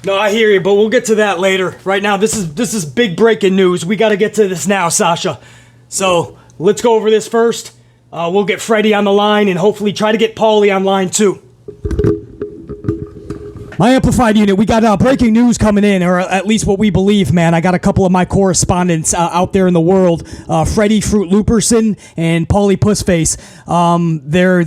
No, I hear you, but we'll get to that later. Right now, this is big breaking news. We got to get to this now, Sasha. So let's go over this first. We'll get Freddie on the line and hopefully try to get Paulie on line too. My amplified unit, we got breaking news coming in, or at least what we believe, man. I got a couple of my correspondents out there in the world, Freddie Fruit Luperson and Paulie Pussface. They're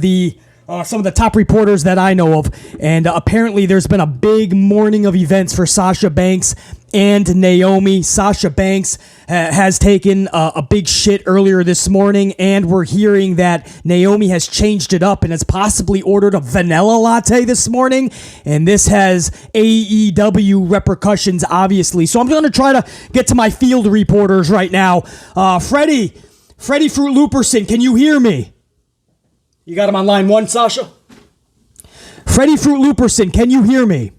some of the top reporters that I know of, and apparently there's been a big morning of events for Sasha Banks and Naomi. Sasha Banks has taken a big shit earlier this morning, and we're hearing that Naomi has changed it up and has possibly ordered a vanilla latte this morning, and this has AEW repercussions, obviously. So I'm going to try to get to my field reporters right now. Freddie Fruit Luperson, can you hear me? You got him on line one, Sasha? Freddie Fruit Luperson, can you hear me?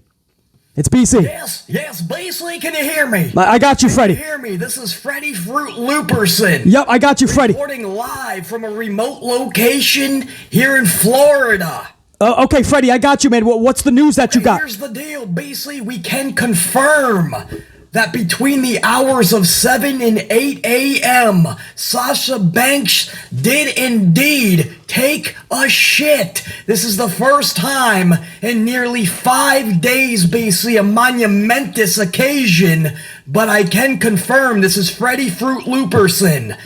It's BC. Yes, BC, can you hear me? I got you, Freddie. Can you hear me? This is Freddie Fruit Luperson. Yep, I got you, Freddie. Reporting live from a remote location here in Florida. Okay, Freddie, I got you, man. What's the news that you got? Here's the deal, BC. We can confirm that between the hours of 7 and 8 a.m., Sasha Banks did indeed take a shit. This is the first time in nearly 5 days, BC, a monumentous occasion. But I can confirm this is Freddie Fruit Luperson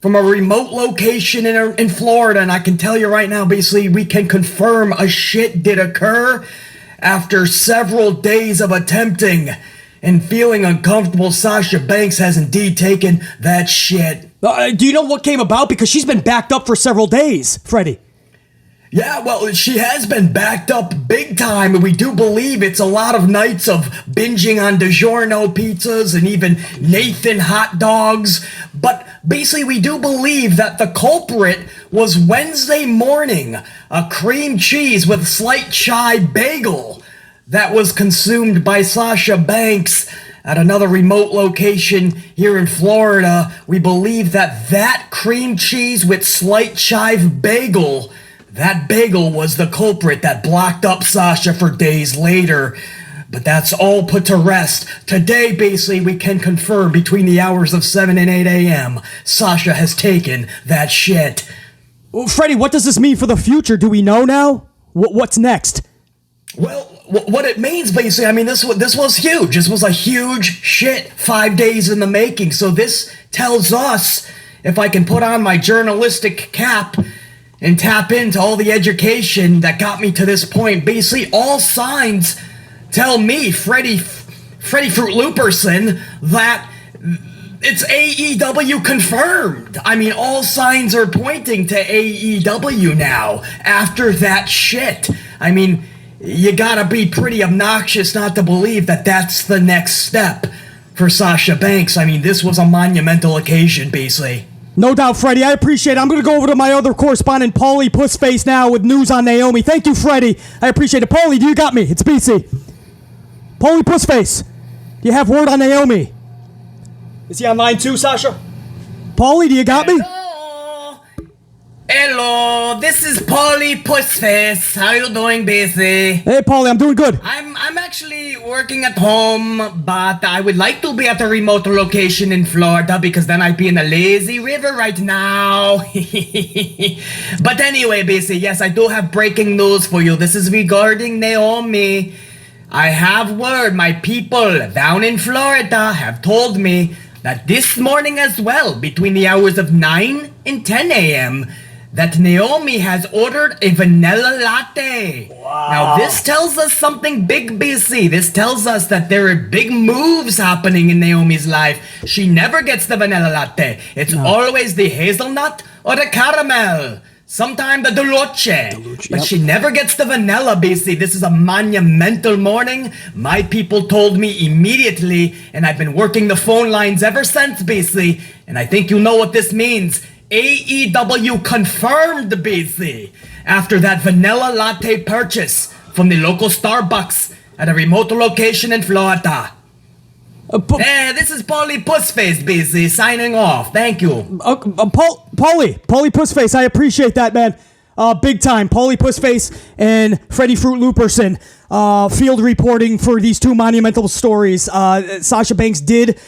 from a remote location in Florida. And I can tell you right now, BC, we can confirm a shit did occur after several days of attempting and feeling uncomfortable. Sasha Banks has indeed taken that shit. Do you know what came about? Because she's been backed up for several days, Freddie. Yeah, well, she has been backed up big time, and we do believe it's a lot of nights of binging on DiGiorno pizzas and even Nathan hot dogs. But basically, we do believe that the culprit was Wednesday morning, a cream cheese with slight chai bagel that was consumed by Sasha Banks at another remote location here in Florida. We believe that cream cheese with slight chive bagel, that bagel was the culprit that blocked up Sasha for days later. But that's all put to rest. Today, basically, we can confirm between the hours of 7 and 8 a.m., Sasha has taken that shit. Well, Freddie, what does this mean for the future? Do we know now? What's next? Well, what it means, basically, I mean, this was huge. This was a huge shit 5 days in the making. So this tells us, if I can put on my journalistic cap and tap into all the education that got me to this point, basically all signs tell me, Freddie Fruit Luperson, that it's AEW confirmed. I mean, all signs are pointing to AEW now after that shit. I mean, you gotta be pretty obnoxious not to believe that that's the next step for Sasha Banks. I mean, this was a monumental occasion, basically. No doubt, Freddie. I appreciate it. I'm going to go over to my other correspondent, Paulie Pussface, now with news on Naomi. Thank you, Freddie. I appreciate it. Paulie, do you got me? It's BC. Paulie Pussface, do you have word on Naomi? Is he on line 2, Sasha? Paulie, do you got me? Hello, this is Paulie Pussface. How you doing, BC? Hey, Paulie, I'm doing good. I'm actually working at home, but I would like to be at a remote location in Florida because then I'd be in the lazy river right now. But anyway, BC, yes, I do have breaking news for you. This is regarding Naomi. I have word. My people down in Florida have told me that this morning as well, between the hours of 9 and 10 a.m., that Naomi has ordered a vanilla latte. Wow. Now, this tells us something big, BC. This tells us that there are big moves happening in Naomi's life. She never gets the vanilla latte. It's always the hazelnut or the caramel. Sometimes the dulce. But she never gets the vanilla, BC. This is a monumental morning. My people told me immediately, and I've been working the phone lines ever since, BC. And I think you know what this means. AEW confirmed, BC, after that vanilla latte purchase from the local Starbucks at a remote location in Florida. This is Paulie Pussface, BC, signing off. Thank you. Paulie Pussface, I appreciate that, man. big time. Paulie Pussface and Freddie Fruit Looperson field reporting for these two monumental stories. Sasha Banks did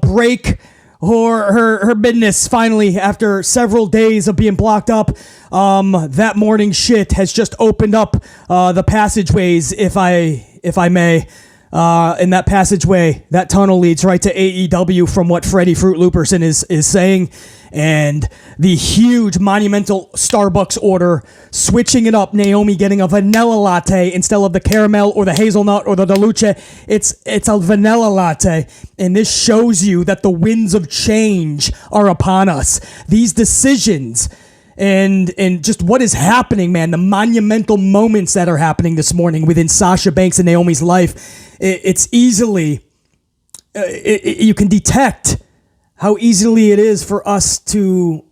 break her business finally after several days of being blocked up. That morning shit has just opened up the passageways, if I may. In that passageway, that tunnel leads right to AEW from what Freddie Fruit Looperson is saying. And the huge monumental Starbucks order, switching it up, Naomi getting a vanilla latte instead of the caramel or the hazelnut or the Doluce. It's a vanilla latte. And this shows you that the winds of change are upon us. These decisions and just what is happening, man, the monumental moments that are happening this morning within Sasha Banks and Naomi's life, it's easily, you can detect how easily it is for us to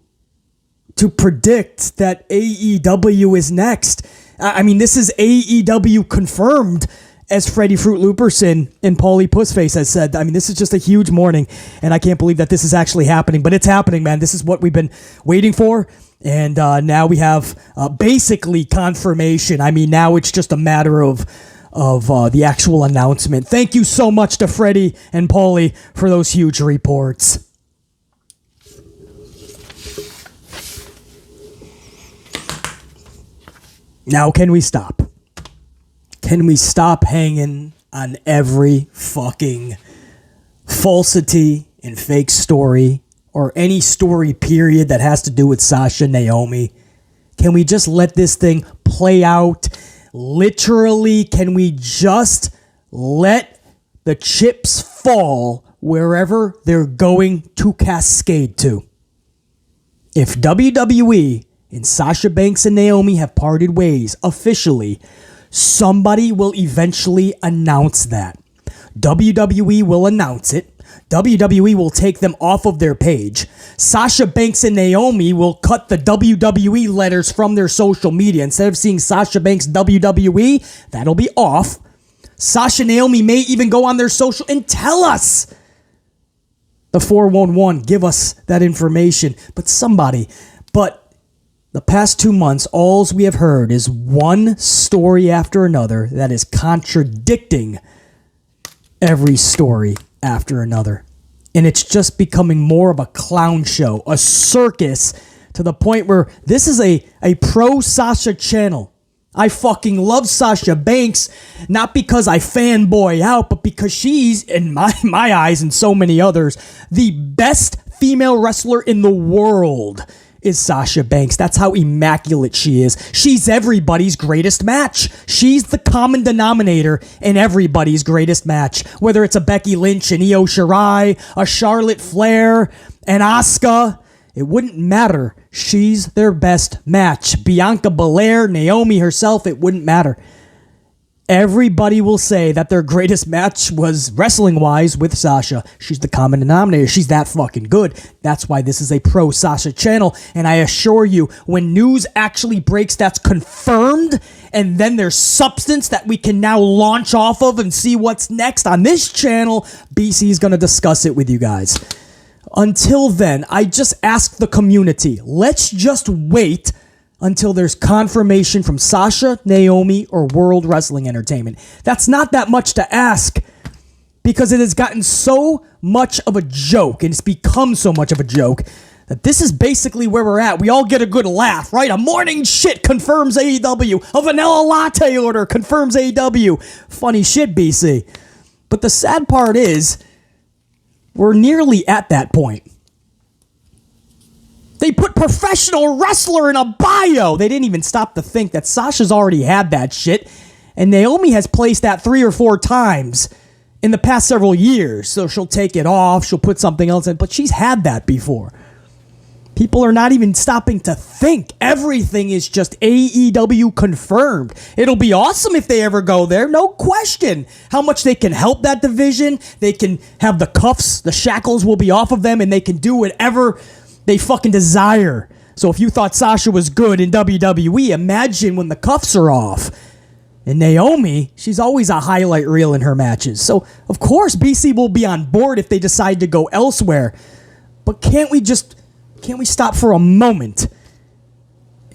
predict that AEW is next. I mean, this is AEW confirmed, as Freddie Fruit Looperson and Paulie Pussface has said. I mean, this is just a huge morning, and I can't believe that this is actually happening, but it's happening, man. This is what we've been waiting for. And now we have basically confirmation. I mean, now it's just a matter of the actual announcement. Thank you so much to Freddie and Paulie for those huge reports. Now, can we stop? Can we stop hanging on every fucking falsity and fake story, or any story period that has to do with Sasha Naomi? Can we just let this thing play out? Literally, can we just let the chips fall wherever they're going to cascade to? If WWE and Sasha Banks and Naomi have parted ways officially, somebody will eventually announce that. WWE will announce it. WWE will take them off of their page. Sasha Banks and Naomi will cut the WWE letters from their social media. Instead of seeing Sasha Banks WWE, that'll be off. Sasha Naomi may even go on their social and tell us. The 411, give us that information. But the past 2 months, all we have heard is one story after another that is contradicting every story after another. And it's just becoming more of a clown show, a circus, to the point where this is a pro-Sasha channel. I fucking love Sasha Banks, not because I fanboy out, but because she's, in my eyes and so many others, the best female wrestler in the world is Sasha Banks. That's how immaculate she is. She's everybody's greatest match. She's the common denominator in everybody's greatest match. Whether it's a Becky Lynch, an Io Shirai, a Charlotte Flair, an Asuka, it wouldn't matter. She's their best match. Bianca Belair, Naomi herself, it wouldn't matter. Everybody will say that their greatest match was wrestling-wise with Sasha. She's the common denominator. She's that fucking good. That's why this is a pro-Sasha channel. And I assure you, when news actually breaks that's confirmed, and then there's substance that we can now launch off of and see what's next on this channel, BC is going to discuss it with you guys. Until then, I just ask the community, let's just wait until there's confirmation from Sasha, Naomi, or World Wrestling Entertainment. That's not that much to ask, because it has gotten so much of a joke, and it's become so much of a joke, that this is basically where we're at. We all get a good laugh, right? A morning shit confirms AEW. A vanilla latte order confirms AEW. Funny shit, BC. But the sad part is, we're nearly at that point. They put professional wrestler in a bio. They didn't even stop to think that Sasha's already had that shit. And Naomi has placed that 3 or 4 times in the past several years. So she'll take it off. She'll put something else in. But she's had that before. People are not even stopping to think. Everything is just AEW confirmed. It'll be awesome if they ever go there. No question. How much they can help that division. They can have the cuffs. The shackles will be off of them. And they can do whatever they fucking desire. So if you thought Sasha was good in WWE, imagine when the cuffs are off. And Naomi, she's always a highlight reel in her matches. So, of course, BC will be on board if they decide to go elsewhere. But can't we stop for a moment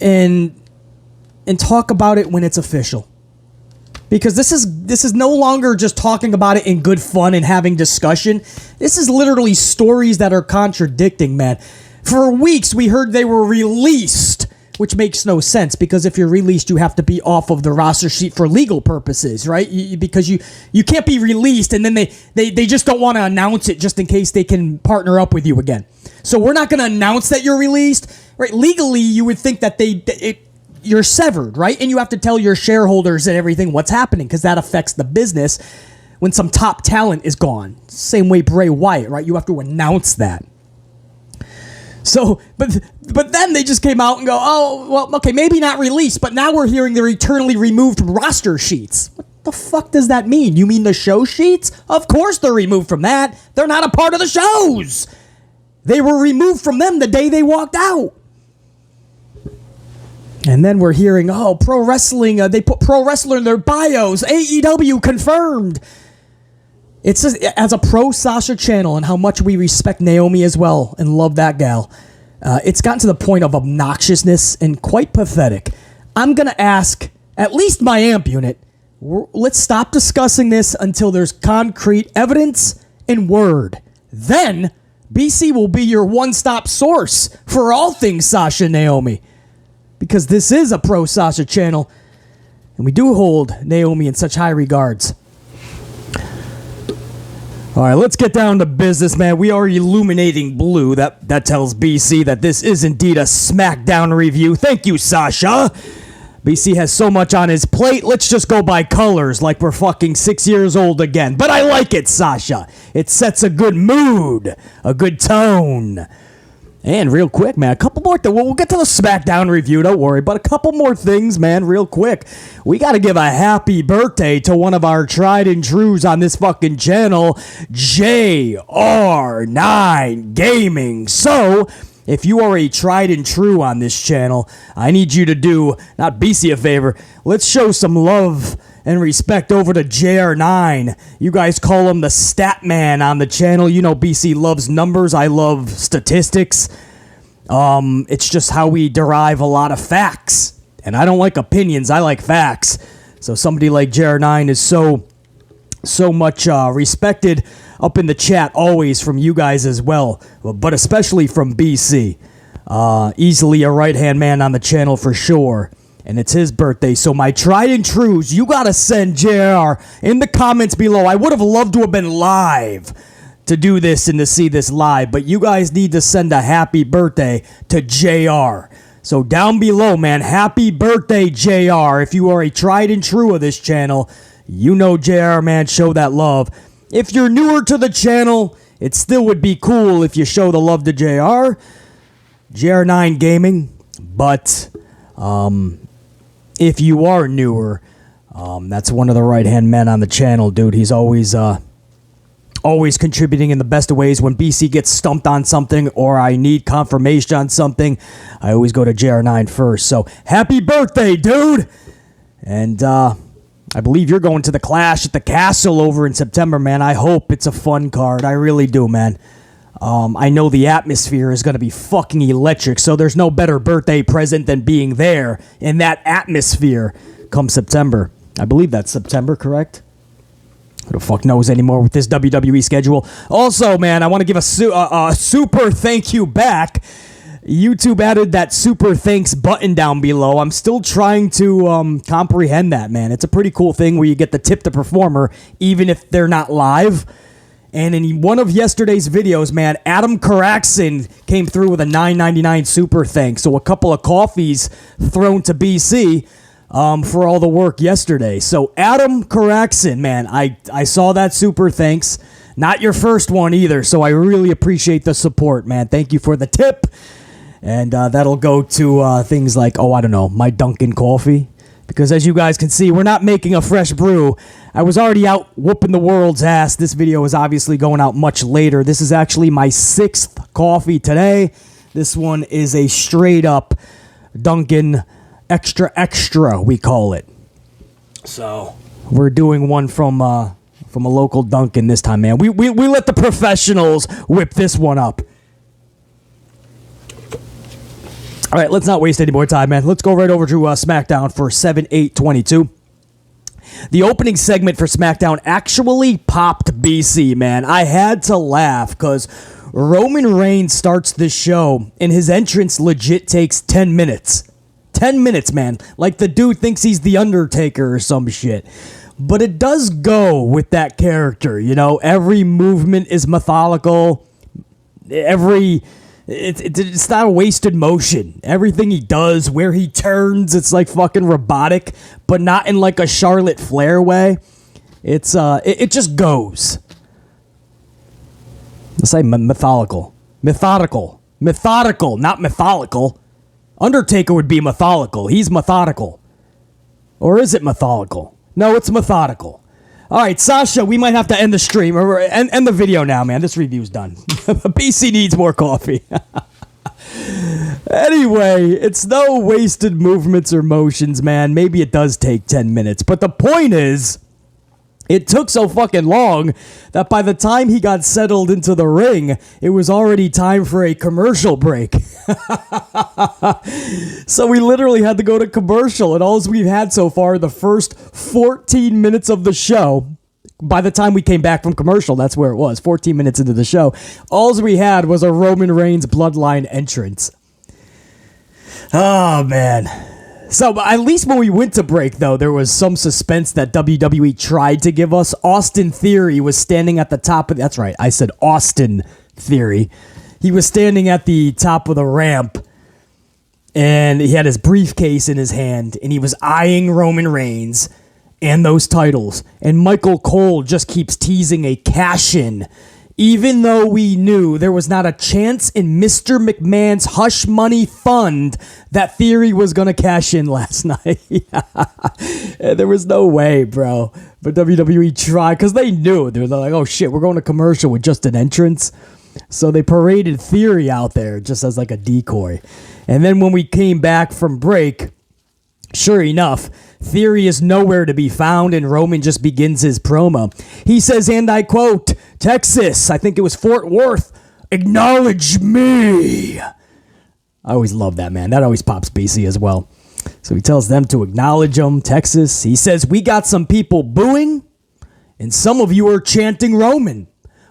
and and talk about it when it's official. Because this is no longer just talking about it in good fun and having discussion. This is literally stories that are contradicting, man. For weeks, we heard they were released, which makes no sense, because if you're released, you have to be off of the roster sheet for legal purposes, right? Because you can't be released, and then they just don't want to announce it just in case they can partner up with you again. So we're not going to announce that you're released, right? Legally, you would think that you're severed, right? And you have to tell your shareholders and everything what's happening, because that affects the business when some top talent is gone. Same way Bray Wyatt, right? You have to announce that. So, but then they just came out and go, oh, well, okay, maybe not released, but now we're hearing they're eternally removed from roster sheets. What the fuck does that mean? You mean the show sheets? Of course they're removed from that. They're not a part of the shows. They were removed from them the day they walked out. And then we're hearing, oh, pro wrestling, they put pro wrestler in their bios. AEW confirmed. It's as a pro Sasha channel and how much we respect Naomi as well and love that gal. It's gotten to the point of obnoxiousness and quite pathetic. I'm going to ask at least my amp unit, let's stop discussing this until there's concrete evidence and word. Then BC will be your one-stop source for all things Sasha and Naomi. Because this is a pro Sasha channel, and we do hold Naomi in such high regards. All right, let's get down to business, man. We are illuminating blue. That tells BC that this is indeed a SmackDown review. Thank you, Sasha. BC has so much on his plate. Let's just go by colors like we're fucking 6 years old again. But I like it, Sasha. It sets a good mood, a good tone. And real quick, man, a couple more things. We'll get to the SmackDown review, don't worry. But a couple more things, man, real quick. We got to give a happy birthday to one of our tried and trues on this fucking channel, JR9 Gaming. So, if you are a tried and true on this channel, I need you to do, not BC a favor, let's show some love and respect over to JR9. You guys call him the stat man on the channel. You know BC loves numbers. I love statistics. It's just how we derive a lot of facts. And I don't like opinions. I like facts. So somebody like JR9 is so much respected up in the chat always from you guys as well. But especially from BC. Easily a right-hand man on the channel for sure. And it's his birthday, so my tried and trues, you gotta send JR in the comments below. I would have loved to have been live to do this and to see this live, but you guys need to send a happy birthday to JR. So down below, man, happy birthday, JR. If you are a tried and true of this channel, you know JR, man, show that love. If you're newer to the channel, it still would be cool if you show the love to JR. JR9 Gaming, but if you are newer, that's one of the right-hand men on the channel, dude. He's always contributing in the best of ways. When BC gets stumped on something or I need confirmation on something, I always go to JR9 first. So, happy birthday, dude! And I believe you're going to the Clash at the Castle over in September, man. I hope it's a fun card. I really do, man. I know the atmosphere is going to be fucking electric, so there's no better birthday present than being there in that atmosphere come September. I believe that's September, correct? Who the fuck knows anymore with this WWE schedule? Also, man, I want to give a super thank you back. YouTube added that super thanks button down below. I'm still trying to comprehend that, man. It's a pretty cool thing where you get to tip the performer even if they're not live. And in one of yesterday's videos, man, Adam Karaxin came through with a $9.99 super thanks. So a couple of coffees thrown to BC for all the work yesterday. So Adam Karaxin, man, I saw that super thanks. Not your first one either, so I really appreciate the support, man. Thank you for the tip. And that'll go to things like, I don't know, my Dunkin' coffee. Because as you guys can see, we're not making a fresh brew. I was already out whooping the world's ass. This video is obviously going out much later. This is actually my 6th coffee today. This one is a straight up Dunkin' extra, we call it. So we're doing one from a local Dunkin' this time, man. We let the professionals whip this one up. All right, let's not waste any more time, man. Let's go right over to SmackDown for 7/8/22. The opening segment for SmackDown actually popped BC, man. I had to laugh because Roman Reigns starts this show and his entrance legit takes 10 minutes. 10 minutes, man. Like the dude thinks he's the Undertaker or some shit. But it does go with that character, you know? Every movement is methodical. It's not a wasted motion. Everything he does, where he turns, it's like fucking robotic, but not in like a Charlotte Flair way. It just goes. Let's say methodical, not methodical. Undertaker would be methodical. He's methodical. Or is it methodical? No, it's methodical. All right, Sasha, we might have to end the stream or end the video now, man. This review's done. BC needs more coffee. Anyway, it's no wasted movements or motions, man. Maybe it does take 10 minutes. But the point is, it took so fucking long that by the time he got settled into the ring, it was already time for a commercial break. So we literally had to go to commercial, and all we've had so far, the first 14 minutes of the show, by the time we came back from commercial, that's where it was, 14 minutes into the show, all we had was a Roman Reigns bloodline entrance. Oh, man. So at least when we went to break, though, there was some suspense that WWE tried to give us. Austin Theory was standing at the top of... That's right, I said Austin Theory. He was standing at the top of the ramp, and he had his briefcase in his hand, and he was eyeing Roman Reigns and those titles. And Michael Cole just keeps teasing a cash-in, even though we knew there was not a chance in Mr. McMahon's hush money fund that Theory was going to cash in last night. There was no way, bro. But WWE tried, because they knew. They were like, oh shit, we're going to commercial with just an entrance. So they paraded Theory out there just as like a decoy. And then when we came back from break, sure enough, Theory is nowhere to be found, and Roman just begins his promo. He says, and I quote, Texas, I think it was Fort Worth, acknowledge me. I always love that, man. That always pops BC as well. So he tells them to acknowledge him, Texas. He says, we got some people booing, and some of you are chanting Roman.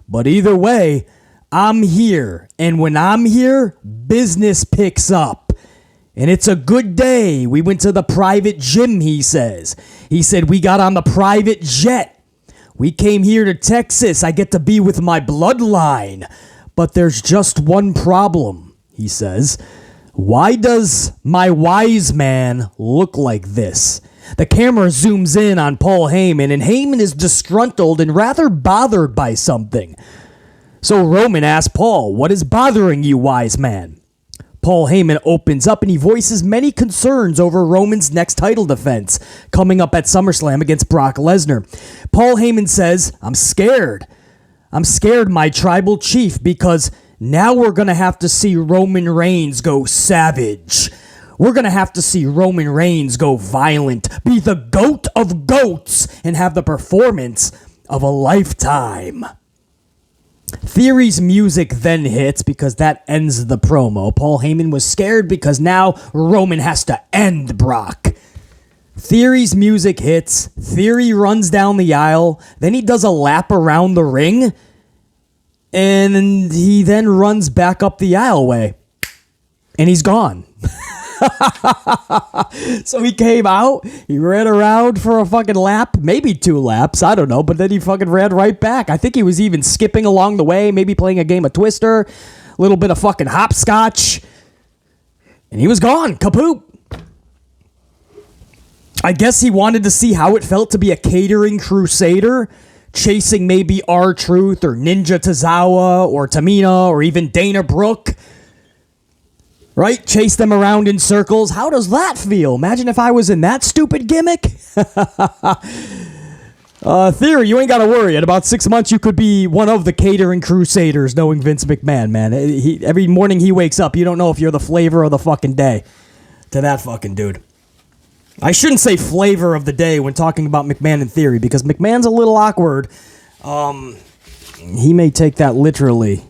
But either way, I'm here, and when I'm here, business picks up. And it's a good day. We went to the private gym, he says. He said, we got on the private jet. We came here to Texas. I get to be with my bloodline. But there's just one problem, he says. Why does my wise man look like this? The camera zooms in on Paul Heyman, and Heyman is disgruntled and rather bothered by something. So Roman asks Paul, what is bothering you, wise man? Paul Heyman opens up and he voices many concerns over Roman's next title defense coming up at SummerSlam against Brock Lesnar. Paul Heyman says, I'm scared. I'm scared, my tribal chief, because now we're going to have to see Roman Reigns go savage. We're going to have to see Roman Reigns go violent, be the GOAT of GOATs, and have the performance of a lifetime. Theory's music then hits because that ends the promo. Paul Heyman was scared because now Roman has to end Brock. Theory's music hits. Theory runs down the aisle. Then he does a lap around the ring. And he then runs back up the aisleway. And he's gone. So he came out, he ran around for a fucking lap, maybe 2 laps, I don't know, but then he fucking ran right back. I think he was even skipping along the way, maybe playing a game of Twister, a little bit of fucking hopscotch, and he was gone, kapoop. I guess he wanted to see how it felt to be a catering crusader, chasing maybe R-Truth or Ninja Tozawa or Tamina or even Dana Brooke. Right? Chase them around in circles. How does that feel? Imagine if I was in that stupid gimmick. Theory, you ain't got to worry. In about 6 months, you could be one of the catering crusaders, knowing Vince McMahon, man. Every morning he wakes up, you don't know if you're the flavor of the fucking day to that fucking dude. I shouldn't say flavor of the day when talking about McMahon and Theory, because McMahon's a little awkward. He may take that literally.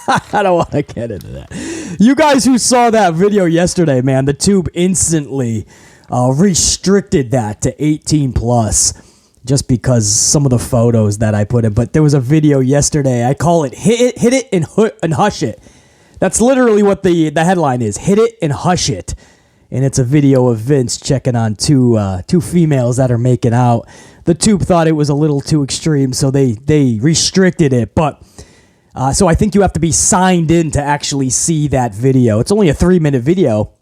I don't want to get into that. You guys who saw that video yesterday, man, the tube instantly restricted that to 18 plus just because some of the photos that I put in. But there was a video yesterday. I call it Hit It and Hush It. That's literally what the headline is. Hit It and Hush It. And it's a video of Vince checking on two females that are making out. The tube thought it was a little too extreme, so they restricted it. But so I think you have to be signed in to actually see that video. It's only a 3-minute video,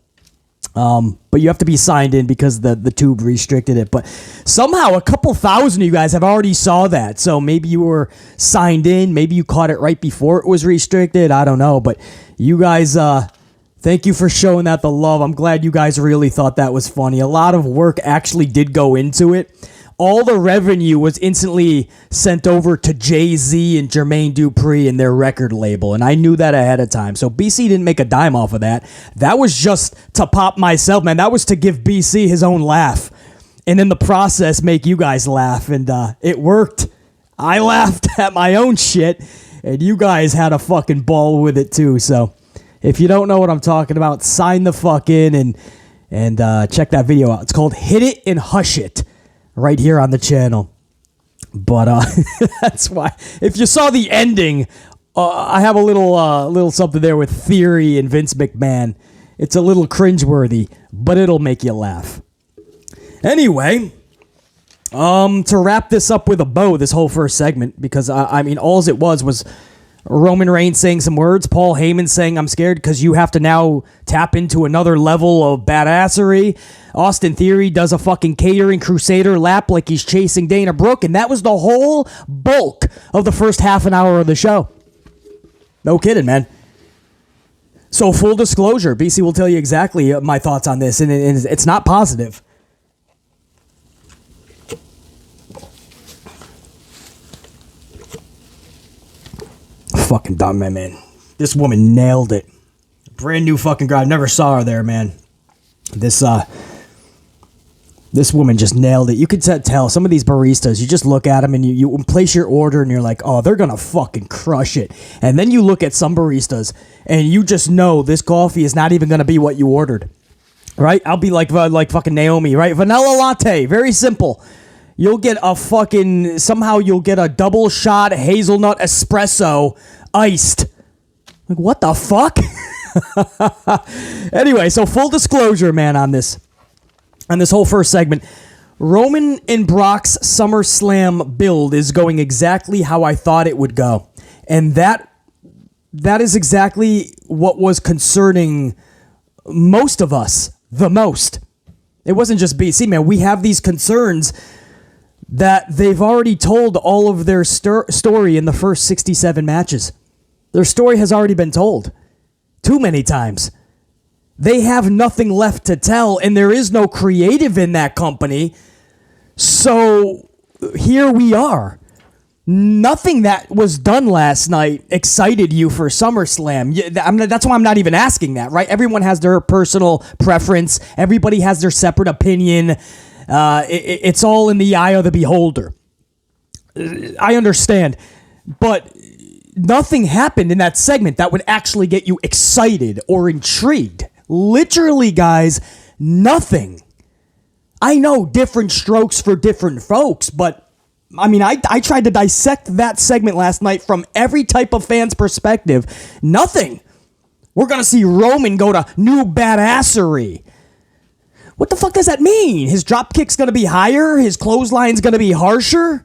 but you have to be signed in because the tube restricted it. But somehow a couple thousand of you guys have already saw that. So maybe you were signed in. Maybe you caught it right before it was restricted. I don't know. But you guys, thank you for showing that the love. I'm glad you guys really thought that was funny. A lot of work actually did go into it. All the revenue was instantly sent over to Jay-Z and Jermaine Dupri and their record label, and I knew that ahead of time. So BC didn't make a dime off of that. That was just to pop myself, man. That was to give BC his own laugh, and in the process make you guys laugh, and it worked. I laughed at my own shit, and you guys had a fucking ball with it too. So if you don't know what I'm talking about, sign the fuck in and check that video out. It's called Hit It and Hush It. Right here on the channel. But that's why. If you saw the ending, I have a little something there with Theory and Vince McMahon. It's a little cringeworthy, but it'll make you laugh. Anyway, to wrap this up with a bow, this whole first segment, because I mean, all it was Roman Reigns saying some words, Paul Heyman saying, I'm scared because you have to now tap into another level of badassery. Austin Theory does a fucking catering Crusader lap like he's chasing Dana Brooke, and that was the whole bulk of the first half an hour of the show. No kidding, man. So full disclosure, BC will tell you exactly my thoughts on this, and it's not positive. Fucking dumb, man. This woman nailed it. Brand new fucking girl. I never saw her there, man. This woman just nailed it. You could tell some of these baristas, you just look at them and you place your order and you're like, oh, they're gonna fucking crush it. And then you look at some baristas and you just know this coffee is not even gonna be what you ordered. Right? I'll be like fucking Naomi, right? Vanilla latte, very simple. You'll get somehow you'll get a double shot hazelnut espresso iced. Like, what the fuck? Anyway, so full disclosure, man, on this whole first segment, Roman and Brock's SummerSlam build is going exactly how I thought it would go. And that is exactly what was concerning most of us the most. It wasn't just BC, man. We have these concerns that they've already told all of their story in the first 67 matches. Their story has already been told too many times. They have nothing left to tell, and there is no creative in that company. So here we are. Nothing that was done last night excited you for SummerSlam. That's why I'm not even asking that, right? Everyone has their personal preference. Everybody has their separate opinion. It's all in the eye of the beholder. I understand, but nothing happened in that segment that would actually get you excited or intrigued. Literally, guys, nothing. I know different strokes for different folks, but I mean, I tried to dissect that segment last night from every type of fan's perspective. Nothing. We're going to see Roman go to new badassery. What the fuck does that mean? His drop kick's going to be higher? His clothesline's going to be harsher?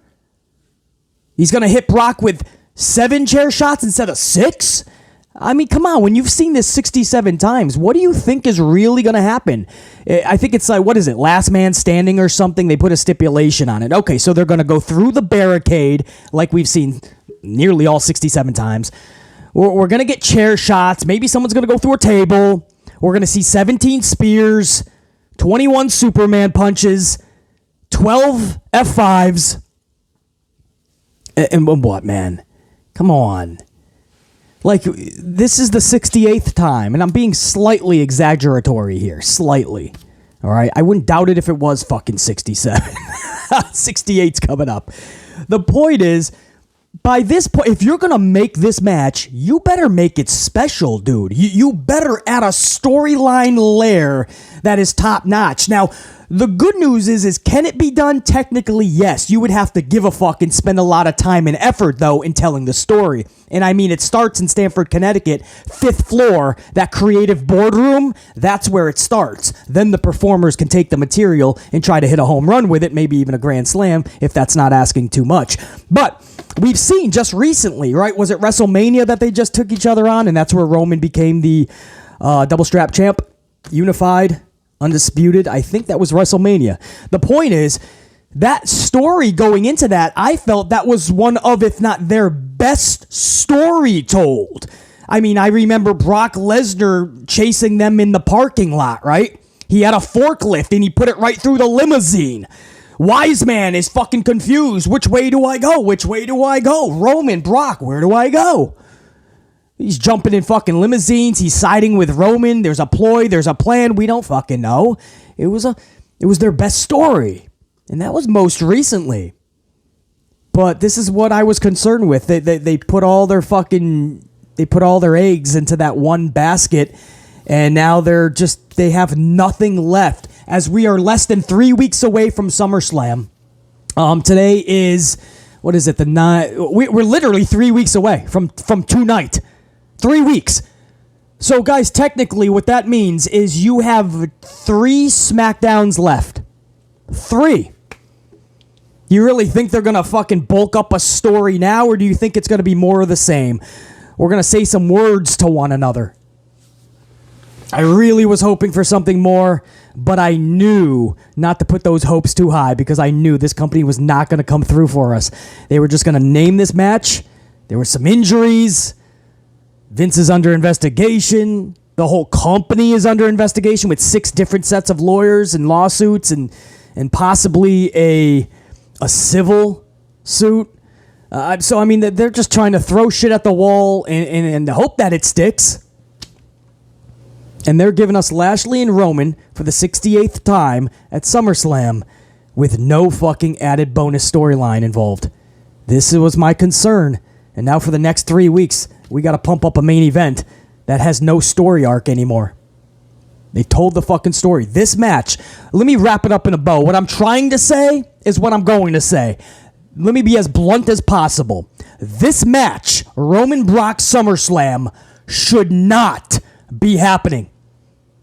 He's going to hit Brock with 7 chair shots instead of 6? I mean, come on. When you've seen this 67 times, what do you think is really going to happen? I think it's like, what is it? Last man standing or something? They put a stipulation on it. Okay, so they're going to go through the barricade like we've seen nearly all 67 times. We're going to get chair shots. Maybe someone's going to go through a table. We're going to see 17 spears, 21 Superman punches, 12 F5s. And what, man? Come on. Like, this is the 68th time, and I'm being slightly exaggeratory here. Slightly. All right? I wouldn't doubt it if it was fucking 67. 68's coming up. The point is, by this point, if you're going to make this match, you better make it special, dude. You better add a storyline layer that is top notch. Now, the good news is can it be done? Technically, yes. You would have to give a fuck and spend a lot of time and effort, though, in telling the story. And I mean, it starts in Stamford, Connecticut, 5th floor, that creative boardroom, that's where it starts. Then the performers can take the material and try to hit a home run with it, maybe even a grand slam, if that's not asking too much. But we've seen just recently, right? Was it WrestleMania that they just took each other on? And that's where Roman became the double strap champ, unified, undisputed. I think that was WrestleMania. The point is, that story going into that, I felt that was one of, if not their best story told. I mean, I remember Brock Lesnar chasing them in the parking lot, right? He had a forklift and he put it right through the limousine. Wise Man is fucking confused. Which way do I go? Which way do I go? Roman, Brock, where do I go? He's jumping in fucking limousines. He's siding with Roman. There's a ploy. There's a plan. We don't fucking know. It was their best story. And that was most recently. But this is what I was concerned with. They put all their eggs into that one basket. And now they have nothing left. As we are less than 3 weeks away from SummerSlam. Today is, what is it? We're literally 3 weeks away from tonight. 3 weeks. So, guys, technically what that means is you have 3 SmackDowns left. 3. You really think they're going to fucking bulk up a story now, or do you think it's going to be more of the same? We're going to say some words to one another. I really was hoping for something more, but I knew not to put those hopes too high because I knew this company was not going to come through for us. They were just going to name this match. There were some injuries. Vince is under investigation. The whole company is under investigation with 6 different sets of lawyers and lawsuits and possibly a civil suit. So, I mean, they're just trying to throw shit at the wall and hope that it sticks. And they're giving us Lashley and Roman for the 68th time at SummerSlam with no fucking added bonus storyline involved. This was my concern. And now for the next 3 weeks, we got to pump up a main event that has no story arc anymore. They told the fucking story. This match, let me wrap it up in a bow. What I'm trying to say is what I'm going to say. Let me be as blunt as possible. This match, Roman Brock SummerSlam, should not be happening.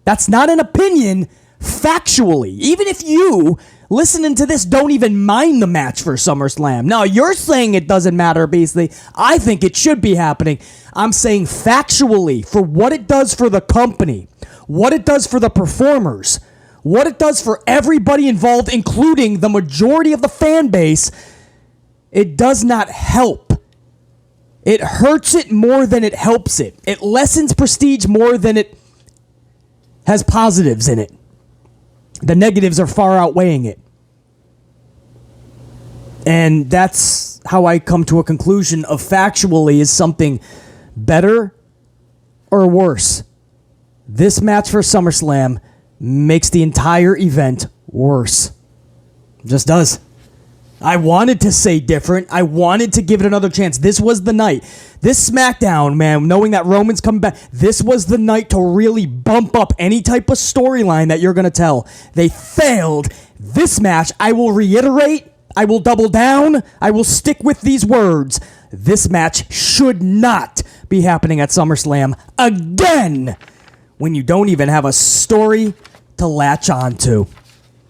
That's not an opinion, factually. Even if you, listening to this, don't even mind the match for SummerSlam. No, you're saying it doesn't matter, basically. I think it should be happening. I'm saying factually, for what it does for the company, what it does for the performers, what it does for everybody involved, including the majority of the fan base, it does not help. It hurts it more than it helps it. It lessens prestige more than it has positives in it. The negatives are far outweighing it. And that's how I come to a conclusion of factually is something better or worse. This match for SummerSlam makes the entire event worse. Just does. I wanted to say different. I wanted to give it another chance. This was the night. This SmackDown, man, knowing that Roman's coming back, this was the night to really bump up any type of storyline that you're going to tell. They failed. This match, I will reiterate, I will double down, I will stick with these words. This match should not be happening at SummerSlam again when you don't even have a story to latch on to.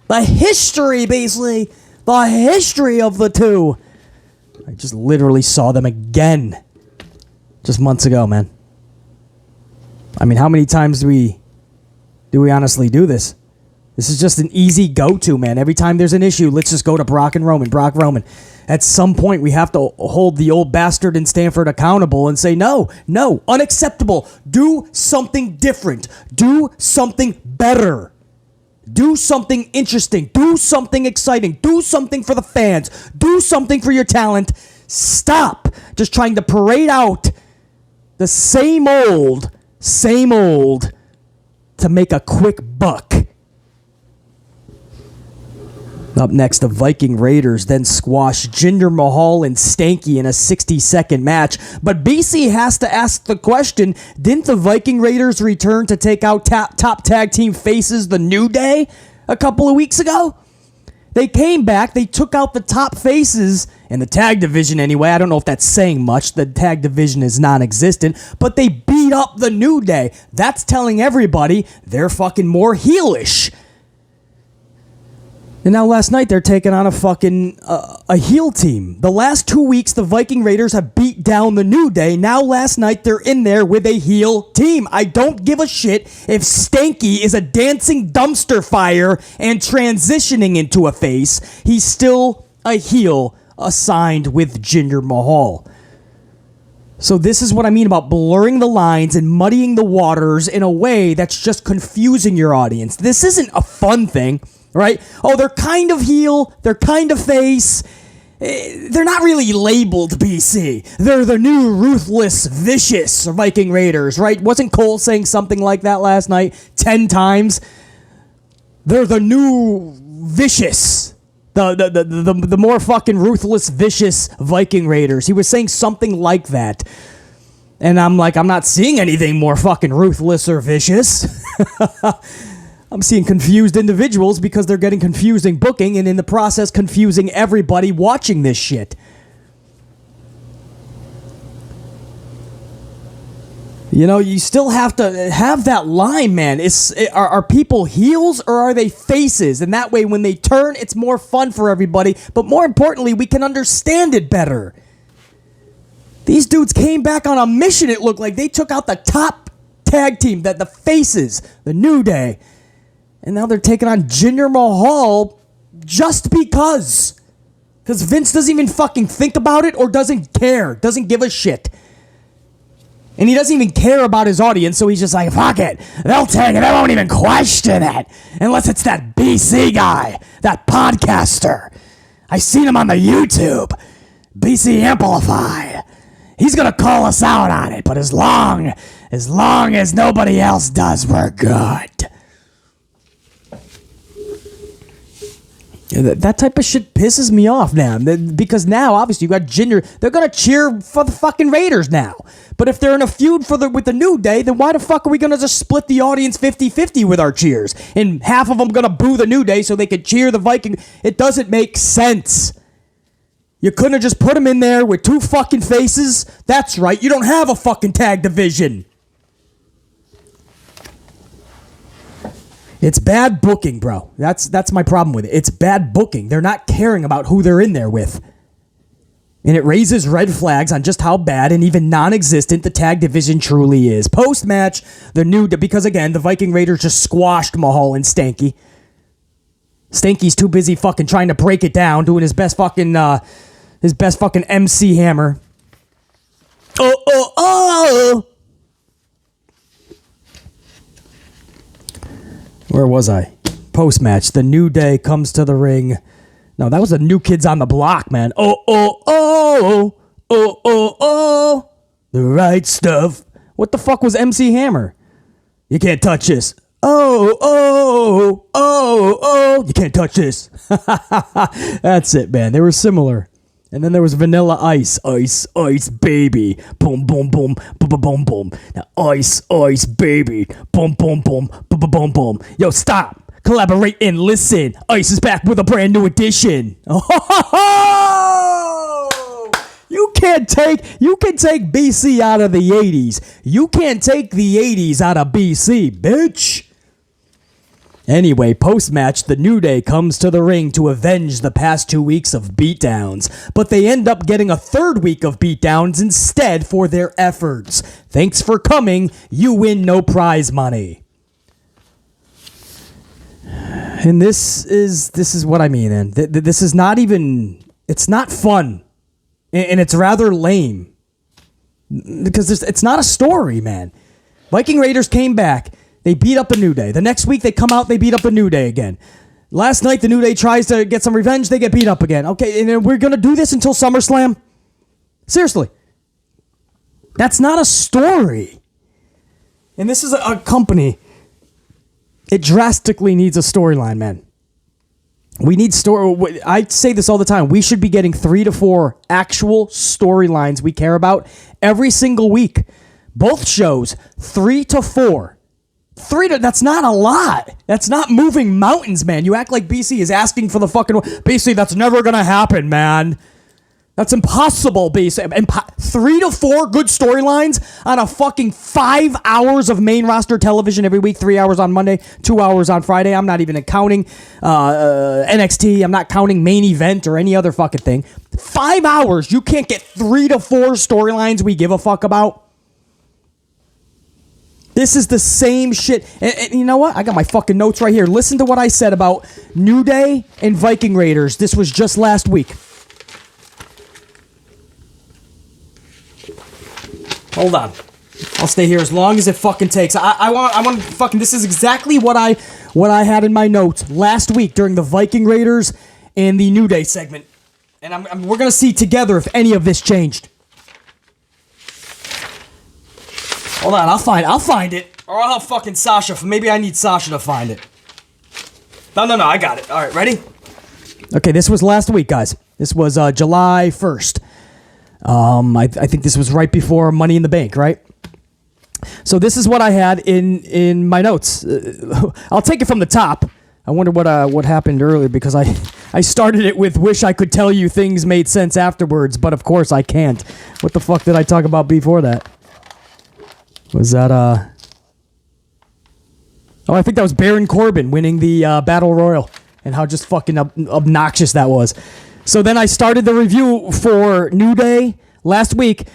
The history, basically. The history of the two. I just literally saw them again just months ago, man. I mean, how many times do we honestly do this? This is just an easy go-to, man. Every time there's an issue, let's just go to Brock and Roman, Brock, Roman. At some point, we have to hold the old bastard in Stamford accountable and say, no, unacceptable. Do something different. Do something better. Do something interesting. Do something exciting. Do something for the fans. Do something for your talent. Stop just trying to parade out the same old to make a quick buck. Up next, the Viking Raiders then squash Jinder Mahal and Stanky in a 60-second match. But BC has to ask the question, didn't the Viking Raiders return to take out top tag team faces The New Day a couple of weeks ago? They came back, they took out the top faces in the tag division anyway. I don't know if that's saying much. The tag division is non-existent. But they beat up The New Day. That's telling everybody they're fucking more heelish. And now last night, they're taking on a heel team. The last 2 weeks, the Viking Raiders have beat down The New Day. Now last night, they're in there with a heel team. I don't give a shit if Stanky is a dancing dumpster fire and transitioning into a face. He's still a heel assigned with Jinder Mahal. So this is what I mean about blurring the lines and muddying the waters in a way that's just confusing your audience. This isn't a fun thing. Right? Oh, they're kind of heel. They're kind of face. They're not really labeled BC. They're the new ruthless, vicious Viking Raiders, right? Wasn't Cole saying something like that last night 10 times? They're the new vicious. The more fucking ruthless, vicious Viking Raiders. He was saying something like that. And I'm like, I'm not seeing anything more fucking ruthless or vicious. I'm seeing confused individuals because they're getting confusing booking and in the process confusing everybody watching this shit. You know, you still have to have that line, man. Are people heels or are they faces? And that way when they turn, it's more fun for everybody. But more importantly, we can understand it better. These dudes came back on a mission, it looked like. They took out the top tag team, the faces, The New Day. And now they're taking on Jinder Mahal just because. Because Vince doesn't even fucking think about it or doesn't care. Doesn't give a shit. And he doesn't even care about his audience, so he's just like, fuck it. They'll take it. They won't even question it. Unless it's that BC guy. That podcaster. I seen him on the YouTube. BC Amplified. He's going to call us out on it. But as long as nobody else does, we're good. That type of shit pisses me off now. Because now, obviously, you got Jinder. They're going to cheer for the fucking Raiders now. But if they're in a feud with the New Day, then why the fuck are we going to just split the audience 50-50 with our cheers? And half of them going to boo the New Day so they could cheer the Viking. It doesn't make sense. You couldn't have just put them in there with two fucking faces? That's right. You don't have a fucking tag division. It's bad booking, bro. That's my problem with it. It's bad booking. They're not caring about who they're in there with. And it raises red flags on just how bad and even non-existent the tag division truly is. Post-match, because again, the Viking Raiders just squashed Mahal and Stanky. Stanky's too busy fucking trying to break it down, doing his best fucking MC hammer. Oh! Where was I? Post-match, the New Day comes to the ring. No, that was the New Kids on the Block, man. Oh. The right stuff. What the fuck was MC Hammer? You can't touch this. Oh. You can't touch this. That's it, man. They were similar. And then there was Vanilla Ice. Ice, baby. Boom, boom, boom, boom, boom, boom. Now, ice, baby. Boom, boom, boom, boom, boom, boom. Yo, stop. Collaborate and listen. Ice is back with a brand new edition. Oh! You can take BC out of the 80s. You can't take the 80s out of BC, bitch. Anyway, post-match, the New Day comes to the ring to avenge the past 2 weeks of beatdowns, but they end up getting a third week of beatdowns instead for their efforts. Thanks for coming. You win no prize money. And this is what I mean, man. This is not even, it's not fun. And it's rather lame. Because it's not a story, man. Viking Raiders came back. They beat up the New Day. The next week they come out, they beat up the New Day again. Last night the New Day tries to get some revenge, they get beat up again. Okay, and then we're going to do this until SummerSlam? Seriously. That's not a story. And this is a company. It drastically needs a storyline, man. We need story. I say this all the time. We should be getting 3 to 4 actual storylines we care about every single week. Both shows, 3 to 4. That's not a lot. That's not moving mountains, man. You act like BC is asking for the fucking... BC, that's never going to happen, man. That's impossible, BC. 3 to 4 good storylines on a fucking 5 hours of main roster television every week. 3 hours on Monday, 2 hours on Friday. I'm not even counting NXT. I'm not counting main event or any other fucking thing. 5 hours. You can't get 3 to 4 storylines we give a fuck about. This is the same shit. And you know what? I got my fucking notes right here. Listen to what I said about New Day and Viking Raiders. This was just last week. Hold on. I'll stay here as long as it fucking takes. I want fucking... This is exactly what I had in my notes last week during the Viking Raiders and the New Day segment. And we're going to see together if any of this changed. Hold on, I'll find it. Or I'll have fucking Sasha. Maybe I need Sasha to find it. No, I got it. All right, ready? Okay, this was last week, guys. This was July 1st. I think this was right before Money in the Bank, right? So this is what I had in my notes. I'll take it from the top. I wonder what happened earlier, because I started it with wish I could tell you things made sense afterwards, but of course I can't. What the fuck did I talk about before that? Was that Oh, I think that was Baron Corbin winning the Battle Royal and how just fucking obnoxious that was. So then I started the review for New Day last week,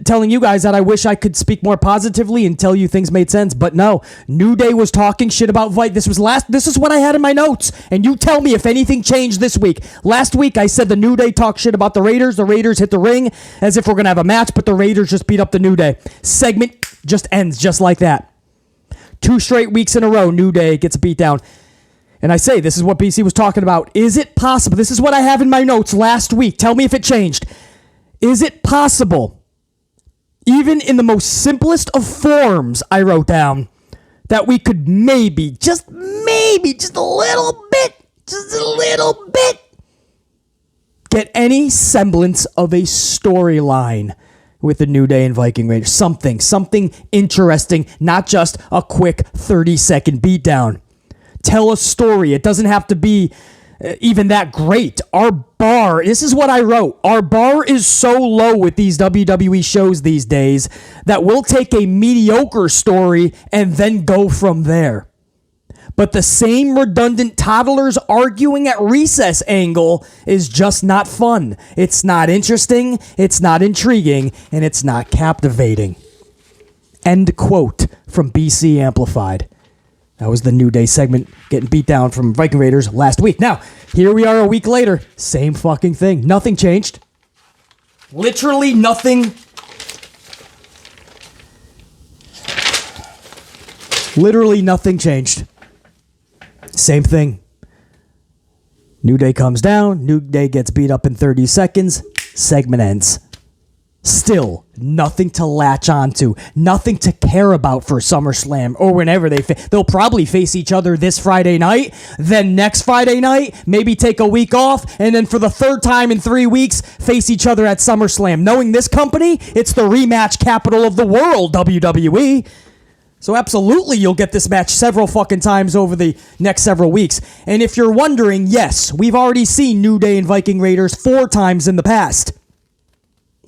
telling you guys that I wish I could speak more positively and tell you things made sense, but no. New Day was talking shit about Vite. This is what I had in my notes, and you tell me if anything changed this week. Last week I said the New Day talked shit about the Raiders. The Raiders hit the ring as if we're going to have a match, but the Raiders just beat up the New Day. Segment just ends just like that. 2 straight weeks in a row, New Day gets a beat down. And I say, this is what BC was talking about. Is it possible? This is what I have in my notes last week. Tell me if it changed. Is it possible, even in the most simplest of forms I wrote down, that we could maybe, just a little bit, get any semblance of a storyline with the New Day and Viking Raiders? Something interesting, not just a quick 30-second beatdown. Tell a story. It doesn't have to be even that great. Our bar, this is what I wrote. Our bar is so low with these WWE shows these days that we'll take a mediocre story and then go from there. But the same redundant toddlers arguing at recess angle is just not fun. It's not interesting, it's not intriguing, and it's not captivating. End quote from BC Amplified. That was the New Day segment getting beat down from Viking Raiders last week. Now, here we are a week later. Same fucking thing. Nothing changed. Literally nothing. Literally nothing changed. Same thing. New Day comes down. New Day gets beat up in 30 seconds. Segment ends. Still, nothing to latch onto, nothing to care about for SummerSlam or whenever they'll probably face each other this Friday night, then next Friday night, maybe take a week off, and then for the third time in 3 weeks, face each other at SummerSlam. Knowing this company, it's the rematch capital of the world, WWE. So absolutely, you'll get this match several fucking times over the next several weeks. And if you're wondering, yes, we've already seen New Day and Viking Raiders 4 times in the past.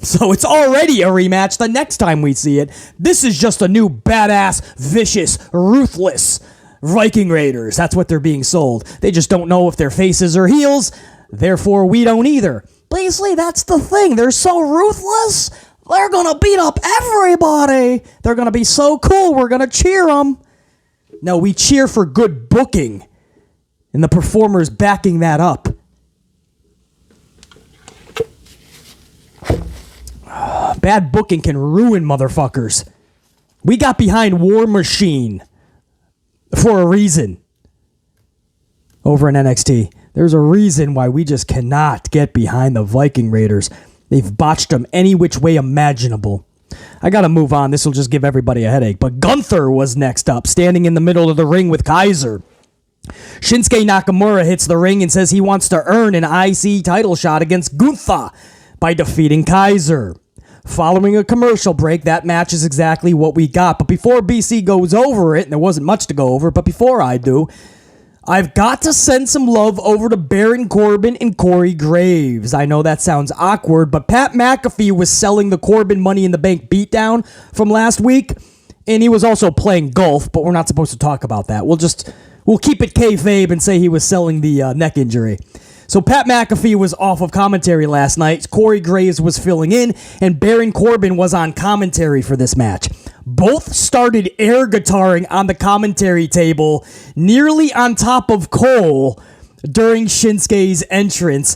So it's already a rematch the next time we see it. This is just a new badass, vicious, ruthless Viking Raiders. That's what they're being sold. They just don't know if they're faces or heels. Therefore, we don't either. Basically, that's the thing. They're so ruthless. They're going to beat up everybody. They're going to be so cool. We're going to cheer them. No, we cheer for good booking. And the performers backing that up. Bad booking can ruin motherfuckers. We got behind War Machine for a reason over in NXT. There's a reason why we just cannot get behind the Viking Raiders. They've botched them any which way imaginable. I gotta move on. This will just give everybody a headache. But Gunther was next up, standing in the middle of the ring with Kaiser. Shinsuke Nakamura hits the ring and says he wants to earn an IC title shot against Gunther by defeating Kaiser. Following a commercial break, that match is exactly what we got. But before BC goes over it, and there wasn't much to go over, but before I do, I've got to send some love over to Baron Corbin and Corey Graves. I know that sounds awkward, but Pat McAfee was selling the Corbin Money in the Bank beatdown from last week, and he was also playing golf, but we're not supposed to talk about that. We'll keep it kayfabe and say he was selling the neck injury. So Pat McAfee was off of commentary last night, Corey Graves was filling in, and Baron Corbin was on commentary for this match. Both started air guitaring on the commentary table, nearly on top of Cole during Shinsuke's entrance,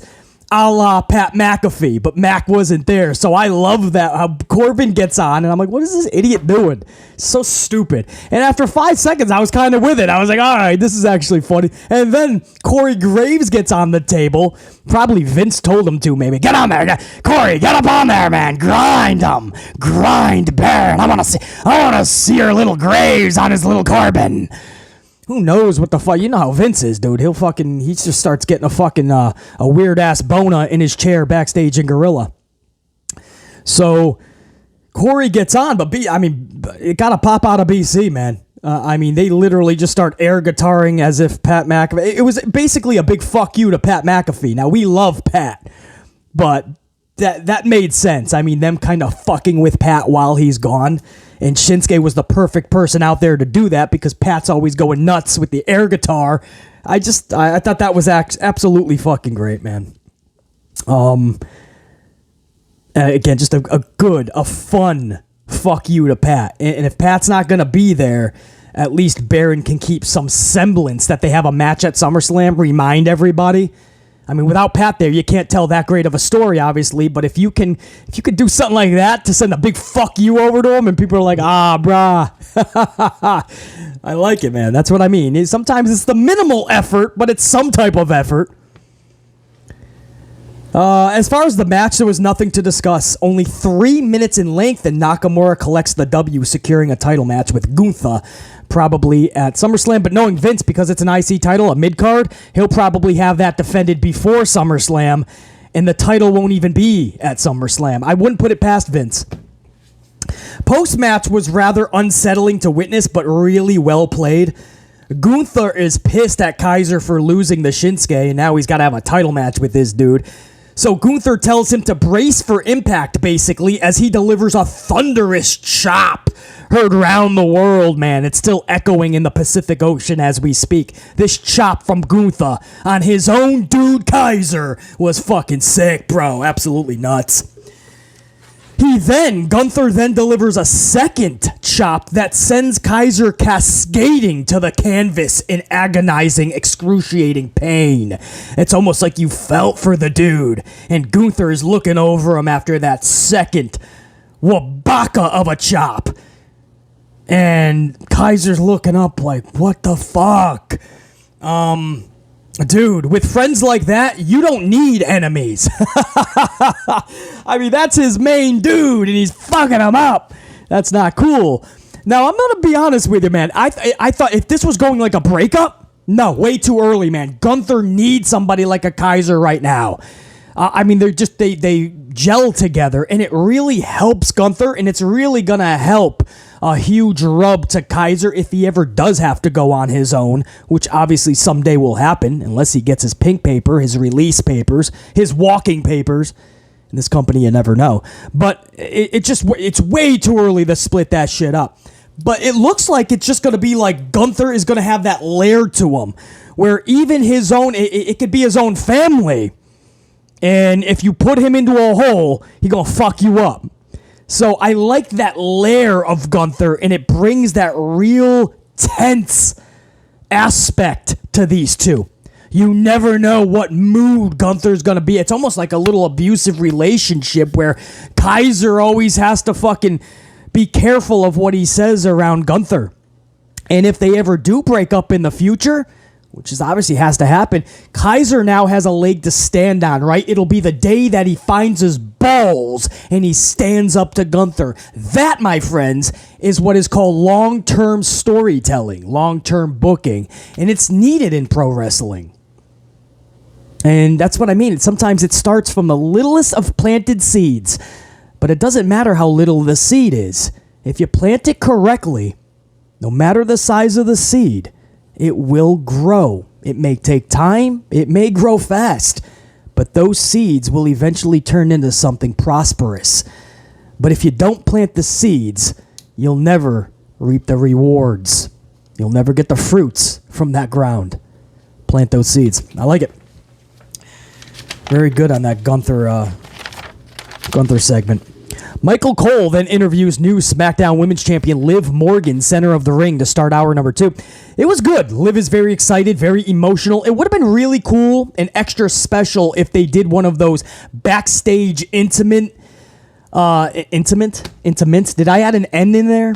a la Pat McAfee, but Mac wasn't there. So I love that, how Corbin gets on, and I'm like, what is this idiot doing? So stupid. And after 5 seconds, I was kind of with it. I was like, all right, this is actually funny. And then Corey Graves gets on the table. Probably Vince told him to, maybe. Get on there. Corey, get up on there, man. Grind him. Grind Baron. I want to see your little Graves on his little Corbin. Who knows what the fuck? You know how Vince is, dude. He just starts getting a weird ass bona in his chair backstage in Gorilla. So Corey gets on, but it got to pop out of BC, man. They literally just start air guitaring as if Pat McAfee. It was basically a big fuck you to Pat McAfee. Now we love Pat, but that made sense. Them kind of fucking with Pat while he's gone. And Shinsuke was the perfect person out there to do that because Pat's always going nuts with the air guitar. I thought that was absolutely fucking great, man. Again, just a fun fuck you to Pat. And if Pat's not going to be there, at least Baron can keep some semblance that they have a match at SummerSlam, remind everybody. Without Pat there, you can't tell that great of a story, obviously. But if you can do something like that to send a big fuck you over to him, and people are like, brah, I like it, man. That's what I mean. Sometimes it's the minimal effort, but it's some type of effort. As far as the match, there was nothing to discuss. Only 3 minutes in length, and Nakamura collects the W, securing a title match with Gunther, probably at SummerSlam. But knowing Vince, because it's an IC title, a mid-card, he'll probably have that defended before SummerSlam, and the title won't even be at SummerSlam. I wouldn't put it past Vince. Post-match was rather unsettling to witness, but really well played. Gunther is pissed at Kaiser for losing the Shinsuke, and now he's got to have a title match with this dude. So Gunther tells him to brace for impact, basically, as he delivers a thunderous chop. Heard round the world, man. It's still echoing in the Pacific Ocean as we speak. This chop from Gunther on his own dude Kaiser was fucking sick, bro. Absolutely nuts. Gunther then delivers a second chop that sends Kaiser cascading to the canvas in agonizing, excruciating pain. It's almost like you felt for the dude, and Gunther is looking over him after that second wabaka of a chop. And Kaiser's looking up like, what the fuck? Dude, with friends like that, you don't need enemies. That's his main dude, and he's fucking him up. That's not cool. Now, I'm going to be honest with you, man. I thought if this was going like a breakup, no, way too early, man. Gunther needs somebody like a Kaiser right now. They gel together, and it really helps Gunther, and it's really going to help a huge rub to Kaiser if he ever does have to go on his own, which obviously someday will happen, unless he gets his pink paper, his release papers, his walking papers. In this company, you never know. But it's way too early to split that shit up. But it looks like it's just going to be like Gunther is going to have that layer to him, where even his own, it could be his own family. And if you put him into a hole, he's going to fuck you up. So I like that layer of Gunther, and it brings that real tense aspect to these two. You never know what mood Gunther's going to be. It's almost like a little abusive relationship where Kaiser always has to fucking be careful of what he says around Gunther. And if they ever do break up in the future, which is obviously has to happen, Kaiser now has a leg to stand on, right? It'll be the day that he finds his balls and he stands up to Gunther. That, my friends, is what is called long-term storytelling, long-term booking, and it's needed in pro wrestling. And that's what I mean. Sometimes it starts from the littlest of planted seeds, but it doesn't matter how little the seed is. If you plant it correctly, no matter the size of the seed, it will grow. It may take time. It may grow fast. But those seeds will eventually turn into something prosperous. But if you don't plant the seeds, you'll never reap the rewards. You'll never get the fruits from that ground. Plant those seeds. I like it. Very good on that Gunther segment. Michael Cole then interviews new SmackDown Women's Champion Liv Morgan, center of the ring, to start hour number 2. It was good. Liv is very excited, very emotional. It would have been really cool and extra special if they did one of those backstage intimate. Did I add an N in there?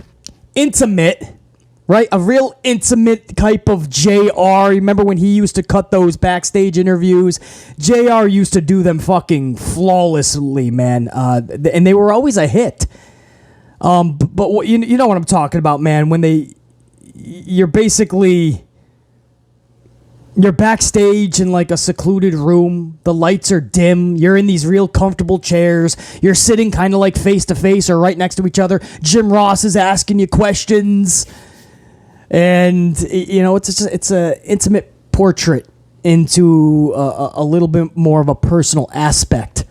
Intimate. Right? A real intimate type of JR. Remember when he used to cut those backstage interviews? JR used to do them fucking flawlessly, man. And they were always a hit. But you know what I'm talking about, man. When you're backstage in like a secluded room. The lights are dim. You're in these real comfortable chairs. You're sitting kind of like face to face or right next to each other. Jim Ross is asking you questions. And, you know, it's a intimate portrait into a little bit more of a personal aspect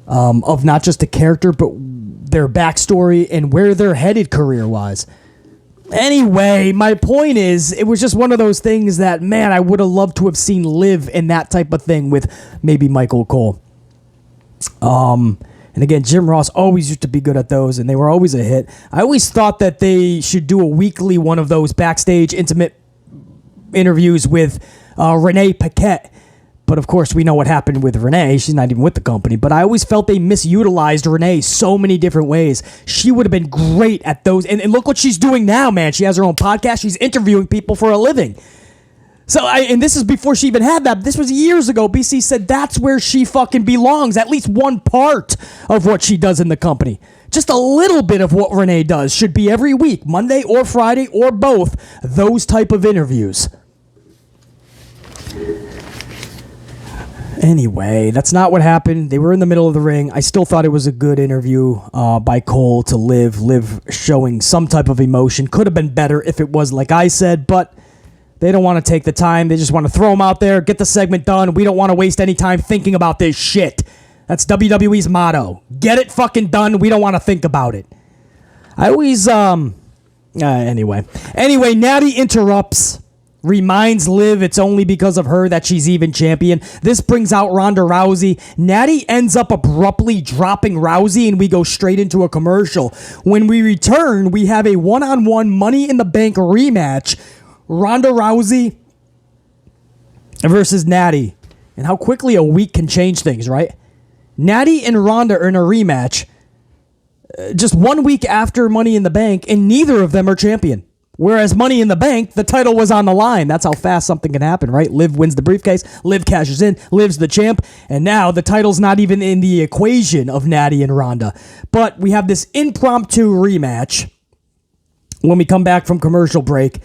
of not just the character, but their backstory and where they're headed career-wise. Anyway, my point is, it was just one of those things that, man, I would have loved to have seen Liv in that type of thing with maybe Michael Cole. And again, Jim Ross always used to be good at those, and they were always a hit. I always thought that they should do a weekly one of those backstage intimate interviews with Renee Paquette. But of course, we know what happened with Renee. She's not even with the company. But I always felt they misutilized Renee so many different ways. She would have been great at those. And look what she's doing now, man. She has her own podcast. She's interviewing people for a living. So, and this is before she even had that. This was years ago. BC said that's where she fucking belongs. At least one part of what she does in the company. Just a little bit of what Renee does should be every week, Monday or Friday or both, those type of interviews. Anyway, that's not what happened. They were in the middle of the ring. I still thought it was a good interview by Cole to Liv. Liv showing some type of emotion. Could have been better if it was like I said, but they don't want to take the time. They just want to throw them out there, get the segment done. We don't want to waste any time thinking about this shit. That's WWE's motto. Get it fucking done. We don't want to think about it. I always, anyway, Natty interrupts, reminds Liv it's only because of her that she's even champion. This brings out Ronda Rousey. Natty ends up abruptly dropping Rousey, and we go straight into a commercial. When we return, we have a one-on-one Money in the Bank rematch. Ronda Rousey versus Natty. And how quickly a week can change things, right? Natty and Ronda are in a rematch just 1 week after Money in the Bank, and neither of them are champion. Whereas Money in the Bank, the title was on the line. That's how fast something can happen, right? Liv wins the briefcase, Liv cashes in, Liv's the champ, and now the title's not even in the equation of Natty and Ronda. But we have this impromptu rematch when we come back from commercial break.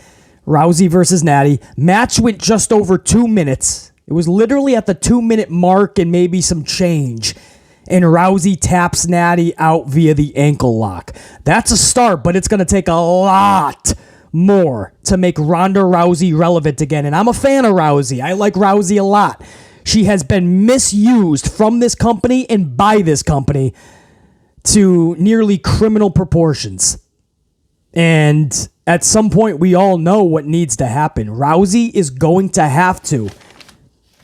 Rousey versus Natty. Match went just over 2 minutes. It was literally at the 2-minute mark and maybe some change. And Rousey taps Natty out via the ankle lock. That's a start, but it's going to take a lot more to make Ronda Rousey relevant again. And I'm a fan of Rousey. I like Rousey a lot. She has been misused from this company and by this company to nearly criminal proportions. And at some point, we all know what needs to happen. Rousey is going to have to.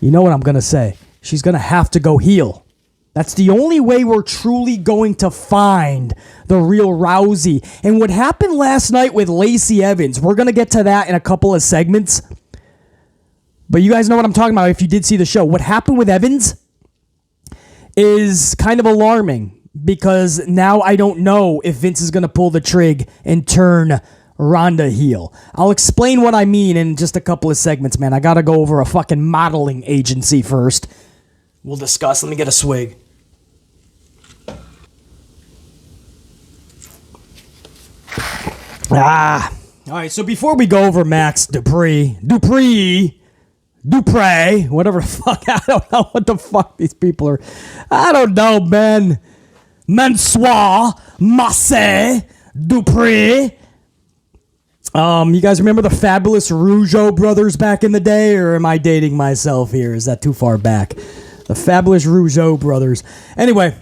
You know what I'm going to say. She's going to have to go heel. That's the only way we're truly going to find the real Rousey. And what happened last night with Lacey Evans, we're going to get to that in a couple of segments. But you guys know what I'm talking about if you did see the show. What happened with Evans is kind of alarming because now I don't know if Vince is going to pull the trig and turn Ronda heel. I'll explain what I mean in just a couple of segments, man. I gotta go over a fucking modeling agency first. We'll discuss. Let me get a swig. All right, so before we go over Max Dupri, whatever the fuck, I don't know what the fuck these people are. I don't know, man. Mansoir, Massé, Dupri. You guys remember the fabulous Rougeau brothers back in the day, or am I dating myself here? Is that too far back? The fabulous Rougeau brothers. Anyway,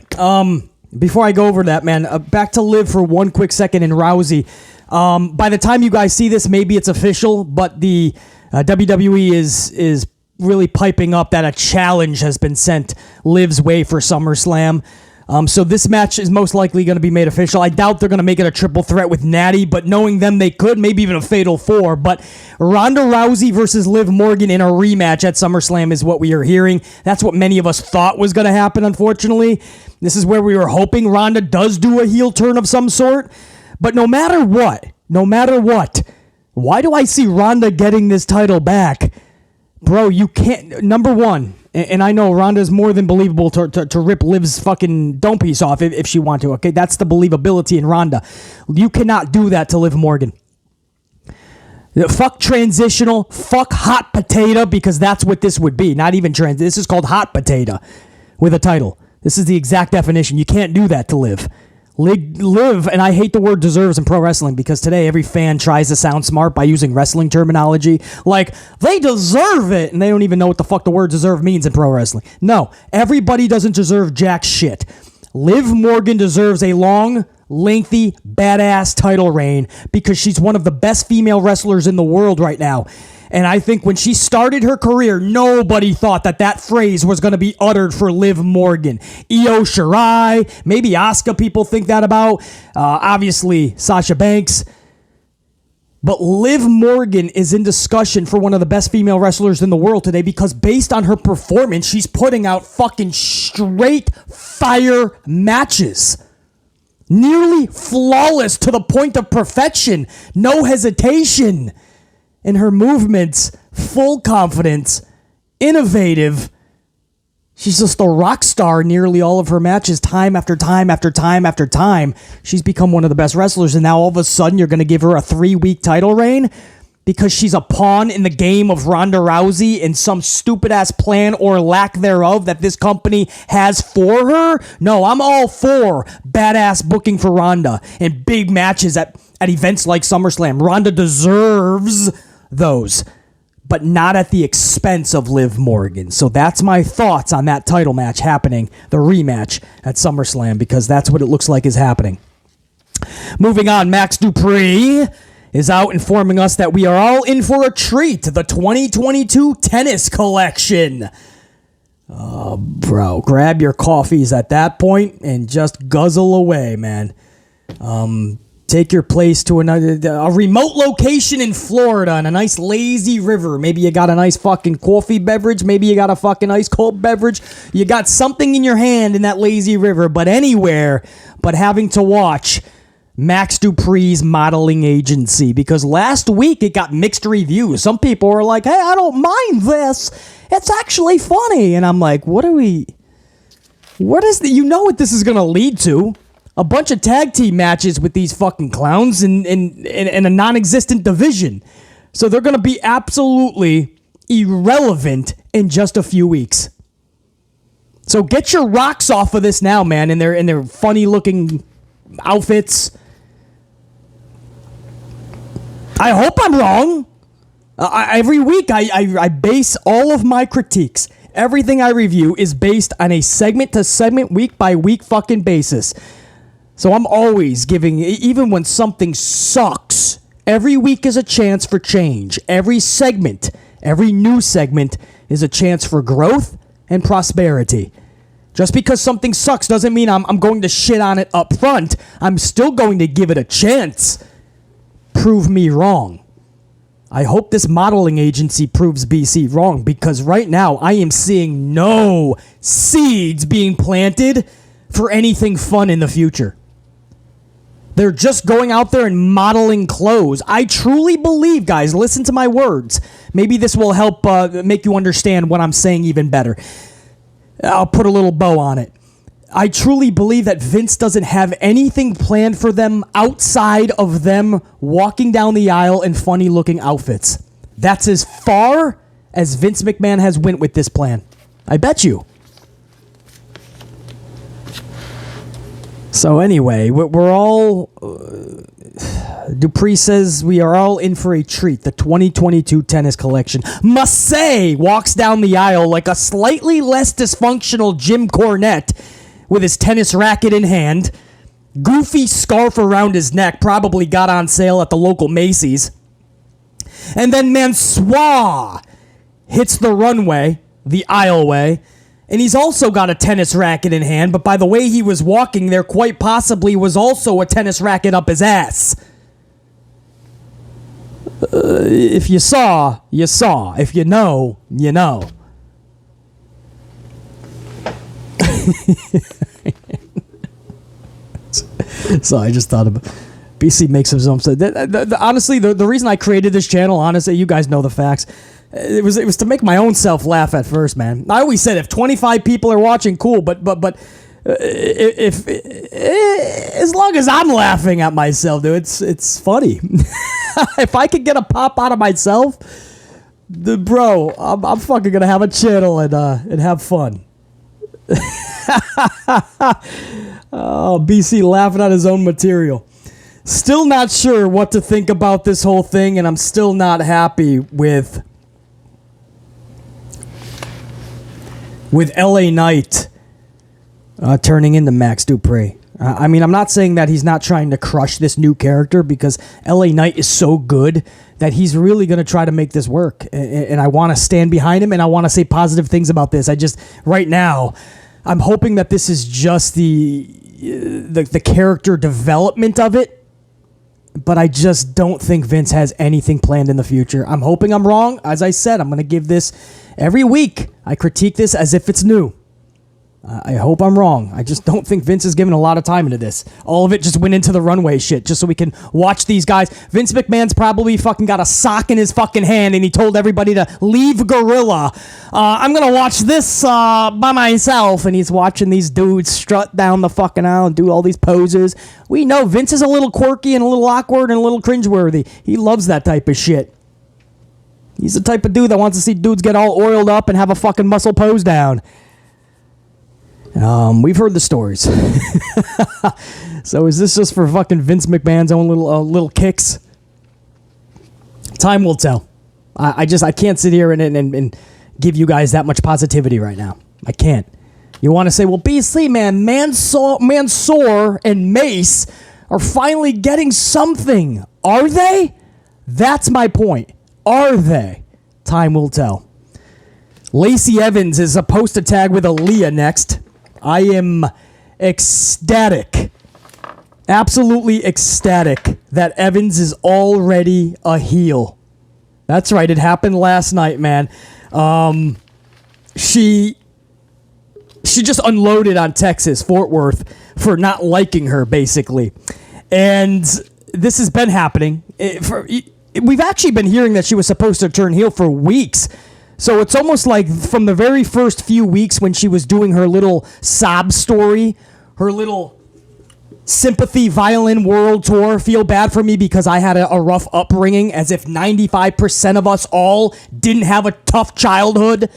before I go over that, man, back to Liv for one quick second in Rousey. By the time you guys see this, maybe it's official, but the WWE is really piping up that a challenge has been sent Liv's way for SummerSlam. So this match is most likely going to be made official. I doubt they're going to make it a triple threat with Natty, but knowing them, they could, maybe even a fatal four. But Ronda Rousey versus Liv Morgan in a rematch at SummerSlam is what we are hearing. That's what many of us thought was going to happen, unfortunately. This is where we were hoping Ronda does do a heel turn of some sort. But no matter what, why do I see Ronda getting this title back? Bro, you can't. Number one, and I know Ronda's more than believable to rip Liv's fucking dome piece off if she want to, okay? That's the believability in Ronda. You cannot do that to Liv Morgan. Fuck transitional, fuck hot potato, because that's what this would be. Not even this is called hot potato with a title. This is the exact definition. You can't do that to Liv. Liv, and I hate the word deserves in pro wrestling because today every fan tries to sound smart by using wrestling terminology. Like, they deserve it, and they don't even know what the fuck the word deserve means in pro wrestling. No, everybody doesn't deserve jack shit. Liv Morgan deserves a long, lengthy, badass title reign because she's one of the best female wrestlers in the world right now. And I think when she started her career, nobody thought that phrase was going to be uttered for Liv Morgan. Io Shirai, maybe Asuka people think that about. Obviously, Sasha Banks. But Liv Morgan is in discussion for one of the best female wrestlers in the world today because based on her performance, she's putting out fucking straight fire matches. Nearly flawless to the point of perfection. No hesitation. In her movements, full confidence, innovative. She's just a rock star in nearly all of her matches, time after time after time after time. She's become one of the best wrestlers, and now all of a sudden you're going to give her a 3-week title reign because she's a pawn in the game of Ronda Rousey and some stupid-ass plan or lack thereof that this company has for her? No, I'm all for badass booking for Ronda and big matches at events like SummerSlam. Ronda deserves those, but not at the expense of Liv Morgan. So that's my thoughts on that title match happening, the rematch at SummerSlam, because that's what it looks like is happening. Moving on, Max Dupri is out informing us that we are all in for a treat, the 2022 tennis collection. Oh, bro, grab your coffees at that point and just guzzle away, man. Take your place to a remote location in Florida on a nice lazy river. Maybe you got a nice fucking coffee beverage. Maybe you got a fucking ice cold beverage. You got something in your hand in that lazy river, but anywhere but having to watch Max Dupri's modeling agency, because last week it got mixed reviews. Some people were like, hey, I don't mind this. It's actually funny. And I'm like, what is you know what this is going to lead to? A bunch of tag team matches with these fucking clowns in a non-existent division. So they're going to be absolutely irrelevant in just a few weeks. So get your rocks off of this now, man, in their funny-looking outfits. I hope I'm wrong. Every week I base all of my critiques. Everything I review is based on a segment-to-segment, week-by-week fucking basis. So I'm always giving, even when something sucks, every week is a chance for change. Every segment, every new segment is a chance for growth and prosperity. Just because something sucks doesn't mean I'm going to shit on it up front. I'm still going to give it a chance. Prove me wrong. I hope this modeling agency proves BC wrong, because right now I am seeing no seeds being planted for anything fun in the future. They're just going out there and modeling clothes. I truly believe, guys, listen to my words. Maybe this will help make you understand what I'm saying even better. I'll put a little bow on it. I truly believe that Vince doesn't have anything planned for them outside of them walking down the aisle in funny-looking outfits. That's as far as Vince McMahon has went with this plan. I bet you. So anyway, we're all... Dupri says we are all in for a treat. The 2022 tennis collection. Massey walks down the aisle like a slightly less dysfunctional Jim Cornette with his tennis racket in hand. Goofy scarf around his neck, probably got on sale at the local Macy's. And then Mansoor hits the runway, the aisleway, and he's also got a tennis racket in hand, but by the way he was walking, there quite possibly was also a tennis racket up his ass. If you saw, you saw. If you know, you know. So I just thought about BC makes his own. Honestly, the reason I created this channel, honestly, you guys know the facts. It was to make my own self laugh at first, man. I always said if 25 people are watching, cool. But if as long as I'm laughing at myself, dude, it's funny. If I could get a pop out of myself, bro, I'm fucking gonna have a channel and have fun. Oh, BC laughing at his own material. Still not sure what to think about this whole thing, and I'm still not happy with LA Knight turning into Max Dupri. I mean, I'm not saying that he's not trying to crush this new character, because LA Knight is so good that he's really going to try to make this work. And I want to stand behind him, and I want to say positive things about this. Right now, I'm hoping that this is just the character development of it, but I just don't think Vince has anything planned in the future. I'm hoping I'm wrong. As I said, I'm going to give this every week. I critique this as if it's new. I hope I'm wrong. I just don't think Vince is giving a lot of time into this. All of it just went into the runway shit, just so we can watch these guys. Vince McMahon's probably fucking got a sock in his fucking hand, and he told everybody to leave Gorilla. I'm gonna watch this by myself, and he's watching these dudes strut down the fucking aisle and do all these poses. We know Vince is a little quirky and a little awkward and a little cringeworthy. He loves that type of shit. He's the type of dude that wants to see dudes get all oiled up and have a fucking muscle pose down. We've heard the stories. So is this just for fucking Vince McMahon's own little kicks? Time will tell. I can't sit here and give you guys that much positivity right now. I can't. You want to say, well, BC, man, Mansoor and Mace are finally getting something. Are they? That's my point. Are they? Time will tell. Lacey Evans is supposed to tag with Aaliyah next. I am ecstatic, absolutely ecstatic that Evans is already a heel. That's right, it happened last night, man. She just unloaded on Texas, Fort Worth, for not liking her, basically. And this has been happening. We've actually been hearing that she was supposed to turn heel for weeks. So it's almost like from the very first few weeks when she was doing her little sob story, her little sympathy violin world tour, feel bad for me because I had a rough upbringing, as if 95% of us all didn't have a tough childhood.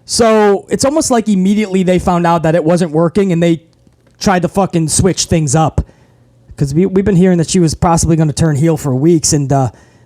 So it's almost like immediately they found out that it wasn't working and they tried to fucking switch things up. Because we've been hearing that she was possibly going to turn heel for weeks, and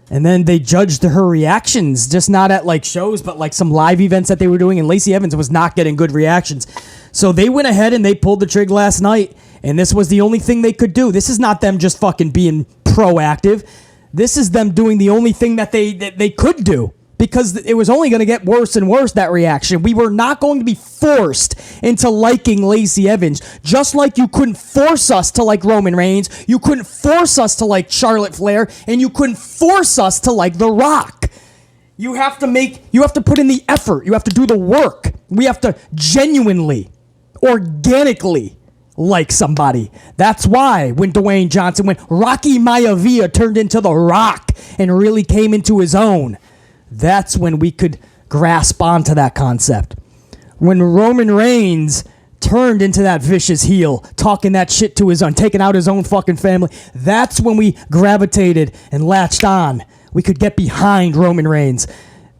then they judged her reactions, just not at like shows, but like some live events that they were doing, and Lacey Evans was not getting good reactions. So they went ahead and they pulled the trigger last night, and this was the only thing they could do. This is not them just fucking being proactive. This is them doing the only thing that they could do, because it was only going to get worse and worse, that reaction. We were not going to be forced into liking Lacey Evans, just like you couldn't force us to like Roman Reigns, you couldn't force us to like Charlotte Flair, and you couldn't force us to like The Rock. You have to put in the effort. You have to do the work. We have to genuinely, organically like somebody. That's why when Rocky Maivia turned into The Rock and really came into his own, that's when we could grasp onto that concept. When Roman Reigns turned into that vicious heel, talking that shit to his own, taking out his own fucking family, that's when we gravitated and latched on. We could get behind Roman Reigns.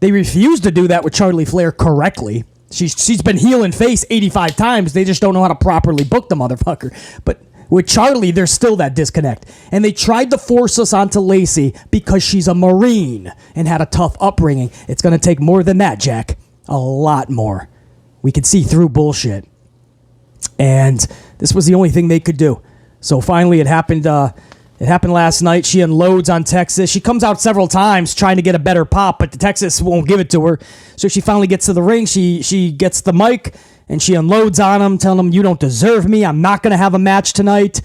They refused to do that with Charlie Flair correctly. She's been heel and face 85 times. They just don't know how to properly book the motherfucker. But with Charlie, there's still that disconnect. And they tried to force us onto Lacey because she's a Marine and had a tough upbringing. It's going to take more than that, Jack. A lot more. We could see through bullshit. And this was the only thing they could do. So finally it happened. It happened last night. She unloads on Texas. She comes out several times trying to get a better pop, but the Texas won't give it to her. So she finally gets to the ring. She gets the mic, and she unloads on him, telling him, "You don't deserve me. I'm not going to have a match tonight.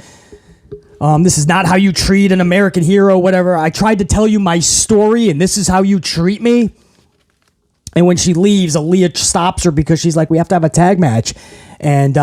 This is not how you treat an American hero, whatever. I tried to tell you my story, and this is how you treat me." And when she leaves, Aaliyah stops her because she's like, "We have to have a tag match." And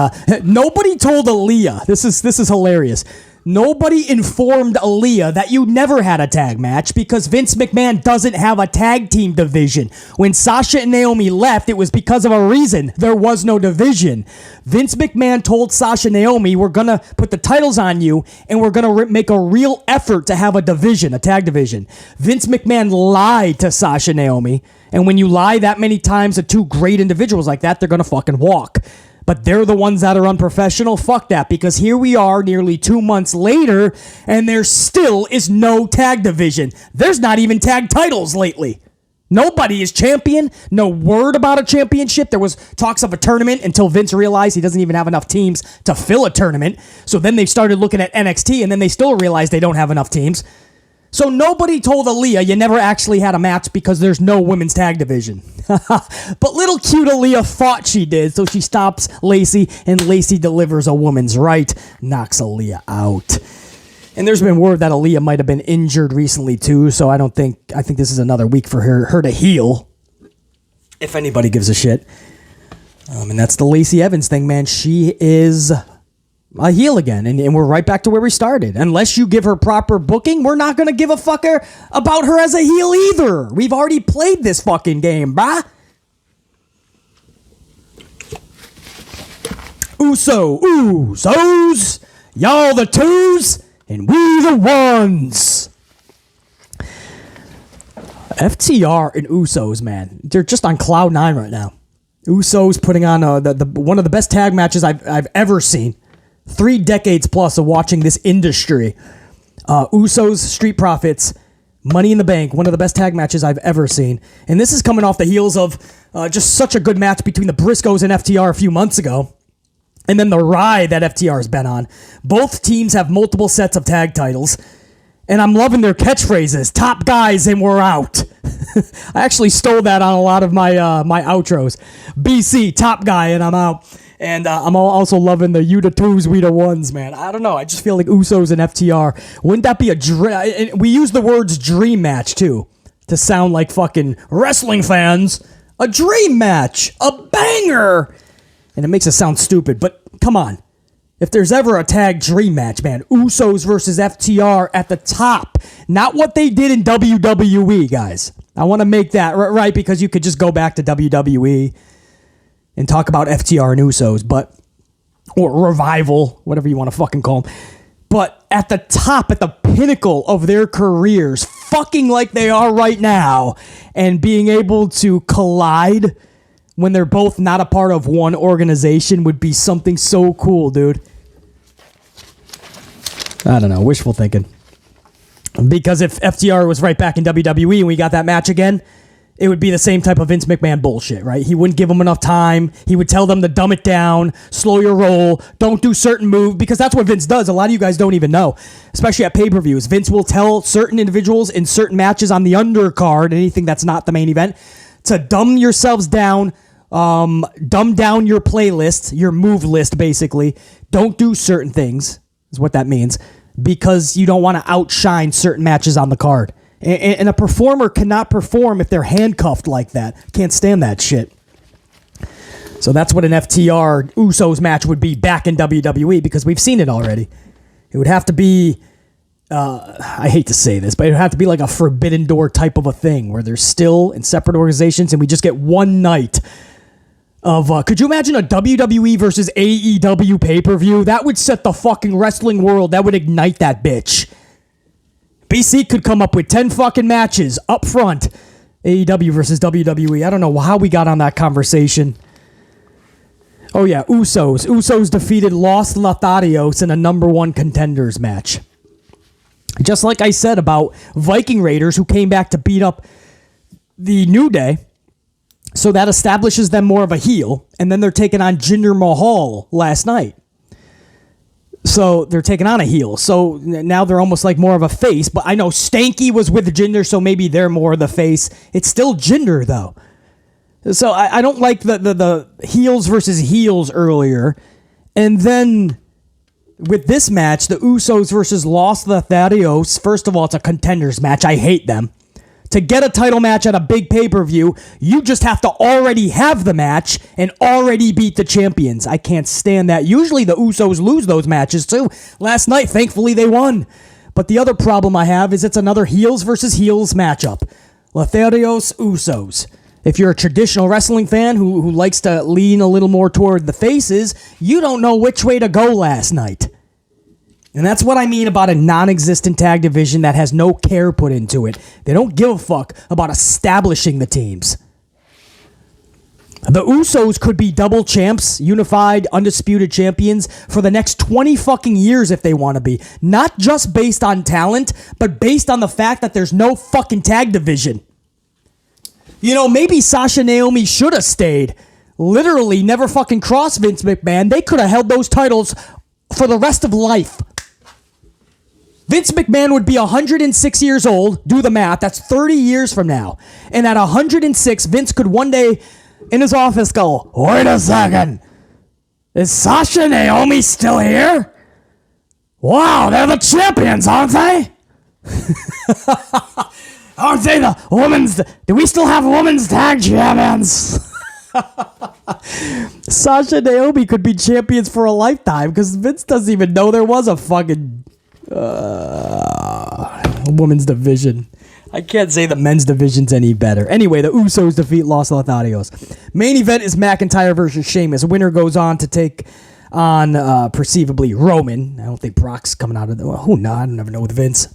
nobody told Aaliyah. This is hilarious. Nobody informed Aaliyah that you never had a tag match because Vince McMahon doesn't have a tag team division. When Sasha and Naomi left, it was because of a reason. There was no division. Vince McMahon told Sasha and Naomi, "We're going to put the titles on you, and we're going to make a real effort to have a division, a tag division." Vince McMahon lied to Sasha and Naomi, and when you lie that many times to two great individuals like that, they're going to fucking walk. But they're the ones that are unprofessional. Fuck that, because here we are nearly 2 months later, and there still is no tag division. There's not even tag titles lately. Nobody is champion. No word about a championship. There was talks of a tournament until Vince realized he doesn't even have enough teams to fill a tournament. So then they started looking at NXT, and then they still realized they don't have enough teams. So nobody told Aaliyah you never actually had a match because there's no women's tag division. But little cute Aaliyah thought she did, so she stops Lacey, and Lacey delivers a woman's right, knocks Aaliyah out. And there's been word that Aaliyah might have been injured recently too, so I think this is another week for her to heal, if anybody gives a shit. And that's the Lacey Evans thing, man. She is a heel again, and we're right back to where we started. Unless you give her proper booking, we're not going to give a fucker about her as a heel either. We've already played this fucking game, brah. Usos, y'all the twos, and we the ones. FTR and Usos, man, they're just on cloud nine right now. Usos putting on one of the best tag matches I've ever seen. 3 decades plus of watching this industry. Usos, Street Profits, Money in the Bank, one of the best tag matches I've ever seen. And this is coming off the heels of just such a good match between the Briscoes and FTR a few months ago. And then the ride that FTR has been on. Both teams have multiple sets of tag titles. And I'm loving their catchphrases. Top guys and we're out. I actually stole that on a lot of my outros. BC, top guy and I'm out. And I'm also loving the you the twos, we the ones, man. I don't know. I just feel like Usos and FTR. Wouldn't that be a dream? We use the words dream match, too, to sound like fucking wrestling fans. A dream match. A banger. And it makes it sound stupid, but come on. If there's ever a tag dream match, man, Usos versus FTR at the top. Not what they did in WWE, guys. I want to make that right, because you could just go back to WWE and talk about FTR and Usos, or Revival, whatever you want to fucking call them. But at the top, at the pinnacle of their careers, fucking like they are right now, and being able to collide when they're both not a part of one organization would be something so cool, dude. I don't know, wishful thinking. Because if FTR was right back in WWE and we got that match again, it would be the same type of Vince McMahon bullshit, right? He wouldn't give them enough time. He would tell them to dumb it down, slow your roll, don't do certain moves, because that's what Vince does. A lot of you guys don't even know, especially at pay-per-views. Vince will tell certain individuals in certain matches on the undercard, anything that's not the main event, to dumb yourselves down, dumb down your playlist, your move list, basically. Don't do certain things, is what that means, because you don't want to outshine certain matches on the card. And a performer cannot perform if they're handcuffed like that. Can't stand that shit. So that's what an FTR Usos match would be back in WWE, because we've seen it already. It would have to be, I hate to say this, but it would have to be like a Forbidden Door type of a thing where they're still in separate organizations and we just get one night of, could you imagine a WWE versus AEW pay-per-view? That would set the fucking wrestling world. That would ignite that bitch. BC could come up with 10 fucking matches up front. AEW versus WWE. I don't know how we got on that conversation. Oh yeah, Usos. Usos defeated Los Lotharios in a number 1 contenders match. Just like I said about Viking Raiders, who came back to beat up the New Day. So that establishes them more of a heel. And then they're taking on Jinder Mahal last night. So they're taking on a heel. So now they're almost like more of a face. But I know Stanky was with Jinder, so maybe they're more the face. It's still Jinder, though. So I don't like the heels versus heels earlier. And then with this match, the Usos versus Los Lotharios, first of all, it's a contenders match. I hate them. To get a title match at a big pay-per-view, you just have to already have the match and already beat the champions. I can't stand that. Usually the Usos lose those matches too. Last night, thankfully, they won. But the other problem I have is it's another heels versus heels matchup. Lotharios, Usos. If you're a traditional wrestling fan who likes to lean a little more toward the faces, you don't know which way to go last night. And that's what I mean about a non-existent tag division that has no care put into it. They don't give a fuck about establishing the teams. The Usos could be double champs, unified, undisputed champions for the next 20 fucking years if they want to be. Not just based on talent, but based on the fact that there's no fucking tag division. You know, maybe Sasha Naomi should have stayed. Literally never fucking crossed Vince McMahon. They could have held those titles for the rest of life. Vince McMahon would be 106 years old. Do the math. That's 30 years from now. And at 106, Vince could one day in his office go, wait a second. Is Sasha Naomi still here? Wow, they're the champions, aren't they? Aren't they the women's... Do we still have women's tag champions? Sasha Naomi could be champions for a lifetime because Vince doesn't even know there was a fucking women's division. I can't say the men's division's any better. Anyway, the Usos defeat Los Lotharios. Main event is McIntyre versus Sheamus. Winner goes on to take on perceivably Roman. I don't think Brock's coming out of the... Well, who knows? I don't never know with Vince.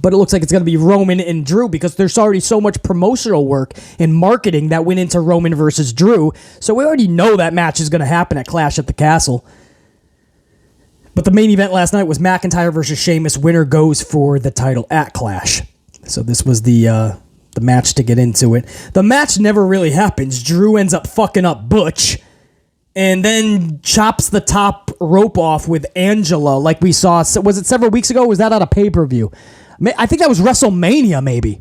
But it looks like it's going to be Roman and Drew because there's already so much promotional work and marketing that went into Roman versus Drew. So we already know that match is going to happen at Clash at the Castle. But the main event last night was McIntyre versus Sheamus. Winner goes for the title at Clash. So this was the match to get into it. The match never really happens. Drew ends up fucking up Butch and then chops the top rope off with Angela like we saw. Was it several weeks ago? Or was that on a pay-per-view? I think that was WrestleMania, maybe,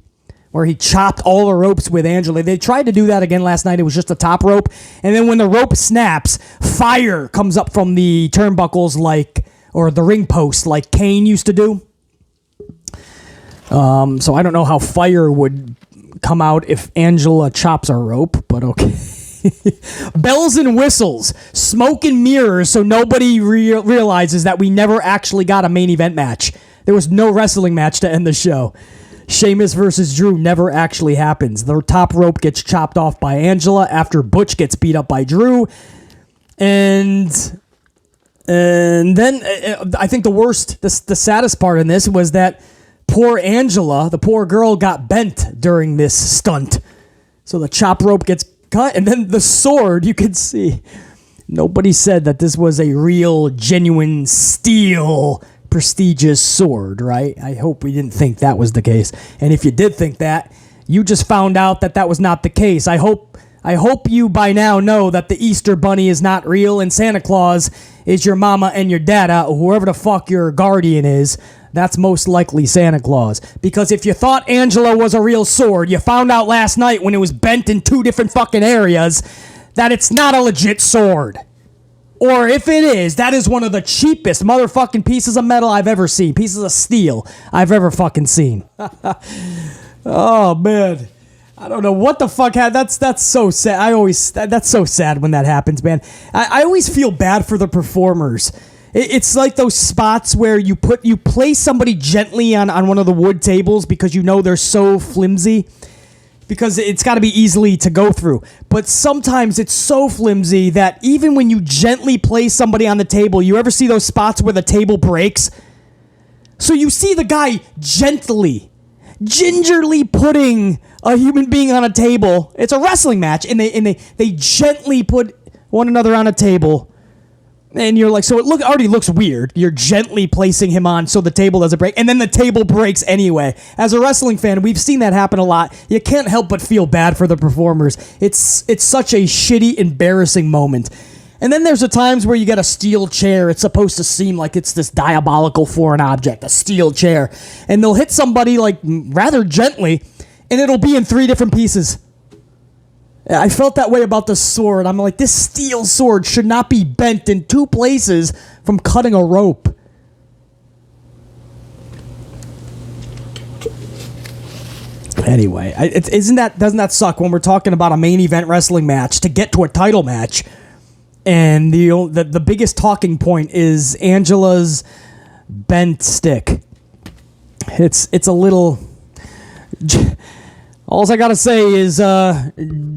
where he chopped all the ropes with Angela. They tried to do that again last night. It was just a top rope. And then when the rope snaps, fire comes up from the turnbuckles or the ring post like Kane used to do. So I don't know how fire would come out if Angela chops a rope, but okay. Bells and whistles, smoke and mirrors, so nobody realizes that we never actually got a main event match. There was no wrestling match to end the show. Sheamus versus Drew never actually happens. The top rope gets chopped off by Angela after Butch gets beat up by Drew. And then I think the saddest part in this was that poor Angela, the poor girl, got bent during this stunt. So the chop rope gets cut, and then the sword, you can see. Nobody said that this was a real, genuine, steel, prestigious sword, right? I hope we didn't think that was the case. And if you did think that, you just found out that that was not the case. I hope you by now know that the Easter Bunny is not real and Santa Claus is your mama and your dada, or whoever the fuck your guardian is. That's most likely Santa Claus. Because if you thought Angela was a real sword, you found out last night when it was bent in 2 different fucking areas that it's not a legit sword. Or if it is, that is one of the cheapest motherfucking pieces of metal I've ever seen. Pieces of steel I've ever fucking seen. Oh, man. I don't know what the fuck that's so sad. That's so sad when that happens, man. I always feel bad for the performers. It's like those spots where you place somebody gently on one of the wood tables because you know they're so flimsy, because it's got to be easily to go through. But sometimes it's so flimsy that even when you gently place somebody on the table, you ever see those spots where the table breaks? So you see the guy gingerly putting a human being on a table. It's a wrestling match, and they gently put one another on a table. And you're like, so it already looks weird. You're gently placing him on so the table doesn't break, and then the table breaks anyway. As a wrestling fan, we've seen that happen a lot. You can't help but feel bad for the performers. It's such a shitty, embarrassing moment. And then there's the times where you get a steel chair. It's supposed to seem like it's this diabolical foreign object, a steel chair. And they'll hit somebody like rather gently, and it'll be in 3 different pieces. I felt that way about the sword. I'm like, this steel sword should not be bent in 2 places from cutting a rope. Anyway, doesn't that suck when we're talking about a main event wrestling match to get to a title match, and the biggest talking point is Angela's bent stick. It's a little. All I gotta say is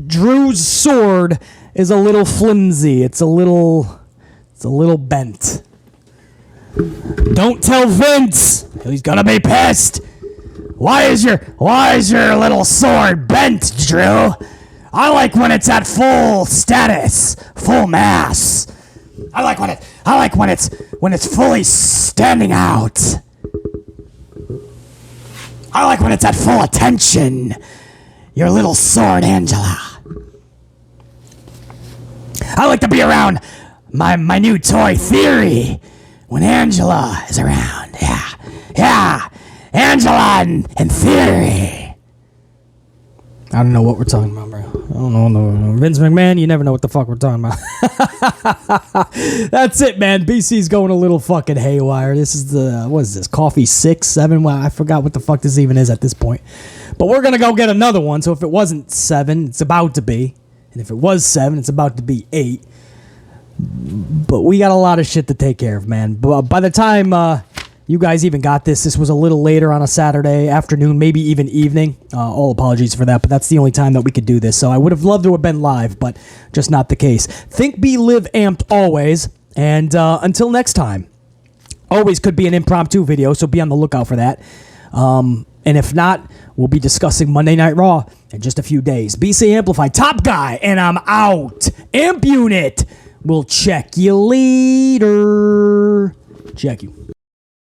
Drew's sword is a little flimsy. It's a little bent. Don't tell Vince. He's gonna be pissed. Why is your little sword bent, Drew? I like when it's at full status, full mass. I like when it's fully standing out. I like when it's at full attention. Your little sword, Angela. I like to be around my new toy Theory when Angela is around. Yeah. Angela and Theory. I don't know what we're talking about, bro. I don't know. Vince McMahon, you never know what the fuck we're talking about. That's it, man. BC's going a little fucking haywire. This is what is this? Coffee 6, 7? Well, I forgot what the fuck this even is at this point. But we're going to go get another one. So if it wasn't 7, it's about to be. And if it was 7, it's about to be 8. But we got a lot of shit to take care of, man. But by the time you guys even got this was a little later on a Saturday afternoon, maybe even evening. All apologies for that, but that's the only time that we could do this. So I would have loved to have been live, but just not the case. Think, be, live, amped always. And until next time, always could be an impromptu video, so be on the lookout for that. And if not, we'll be discussing Monday Night Raw in just a few days. BC Amplify, top guy, and I'm out. Amp Unit, we'll check you later. Check you.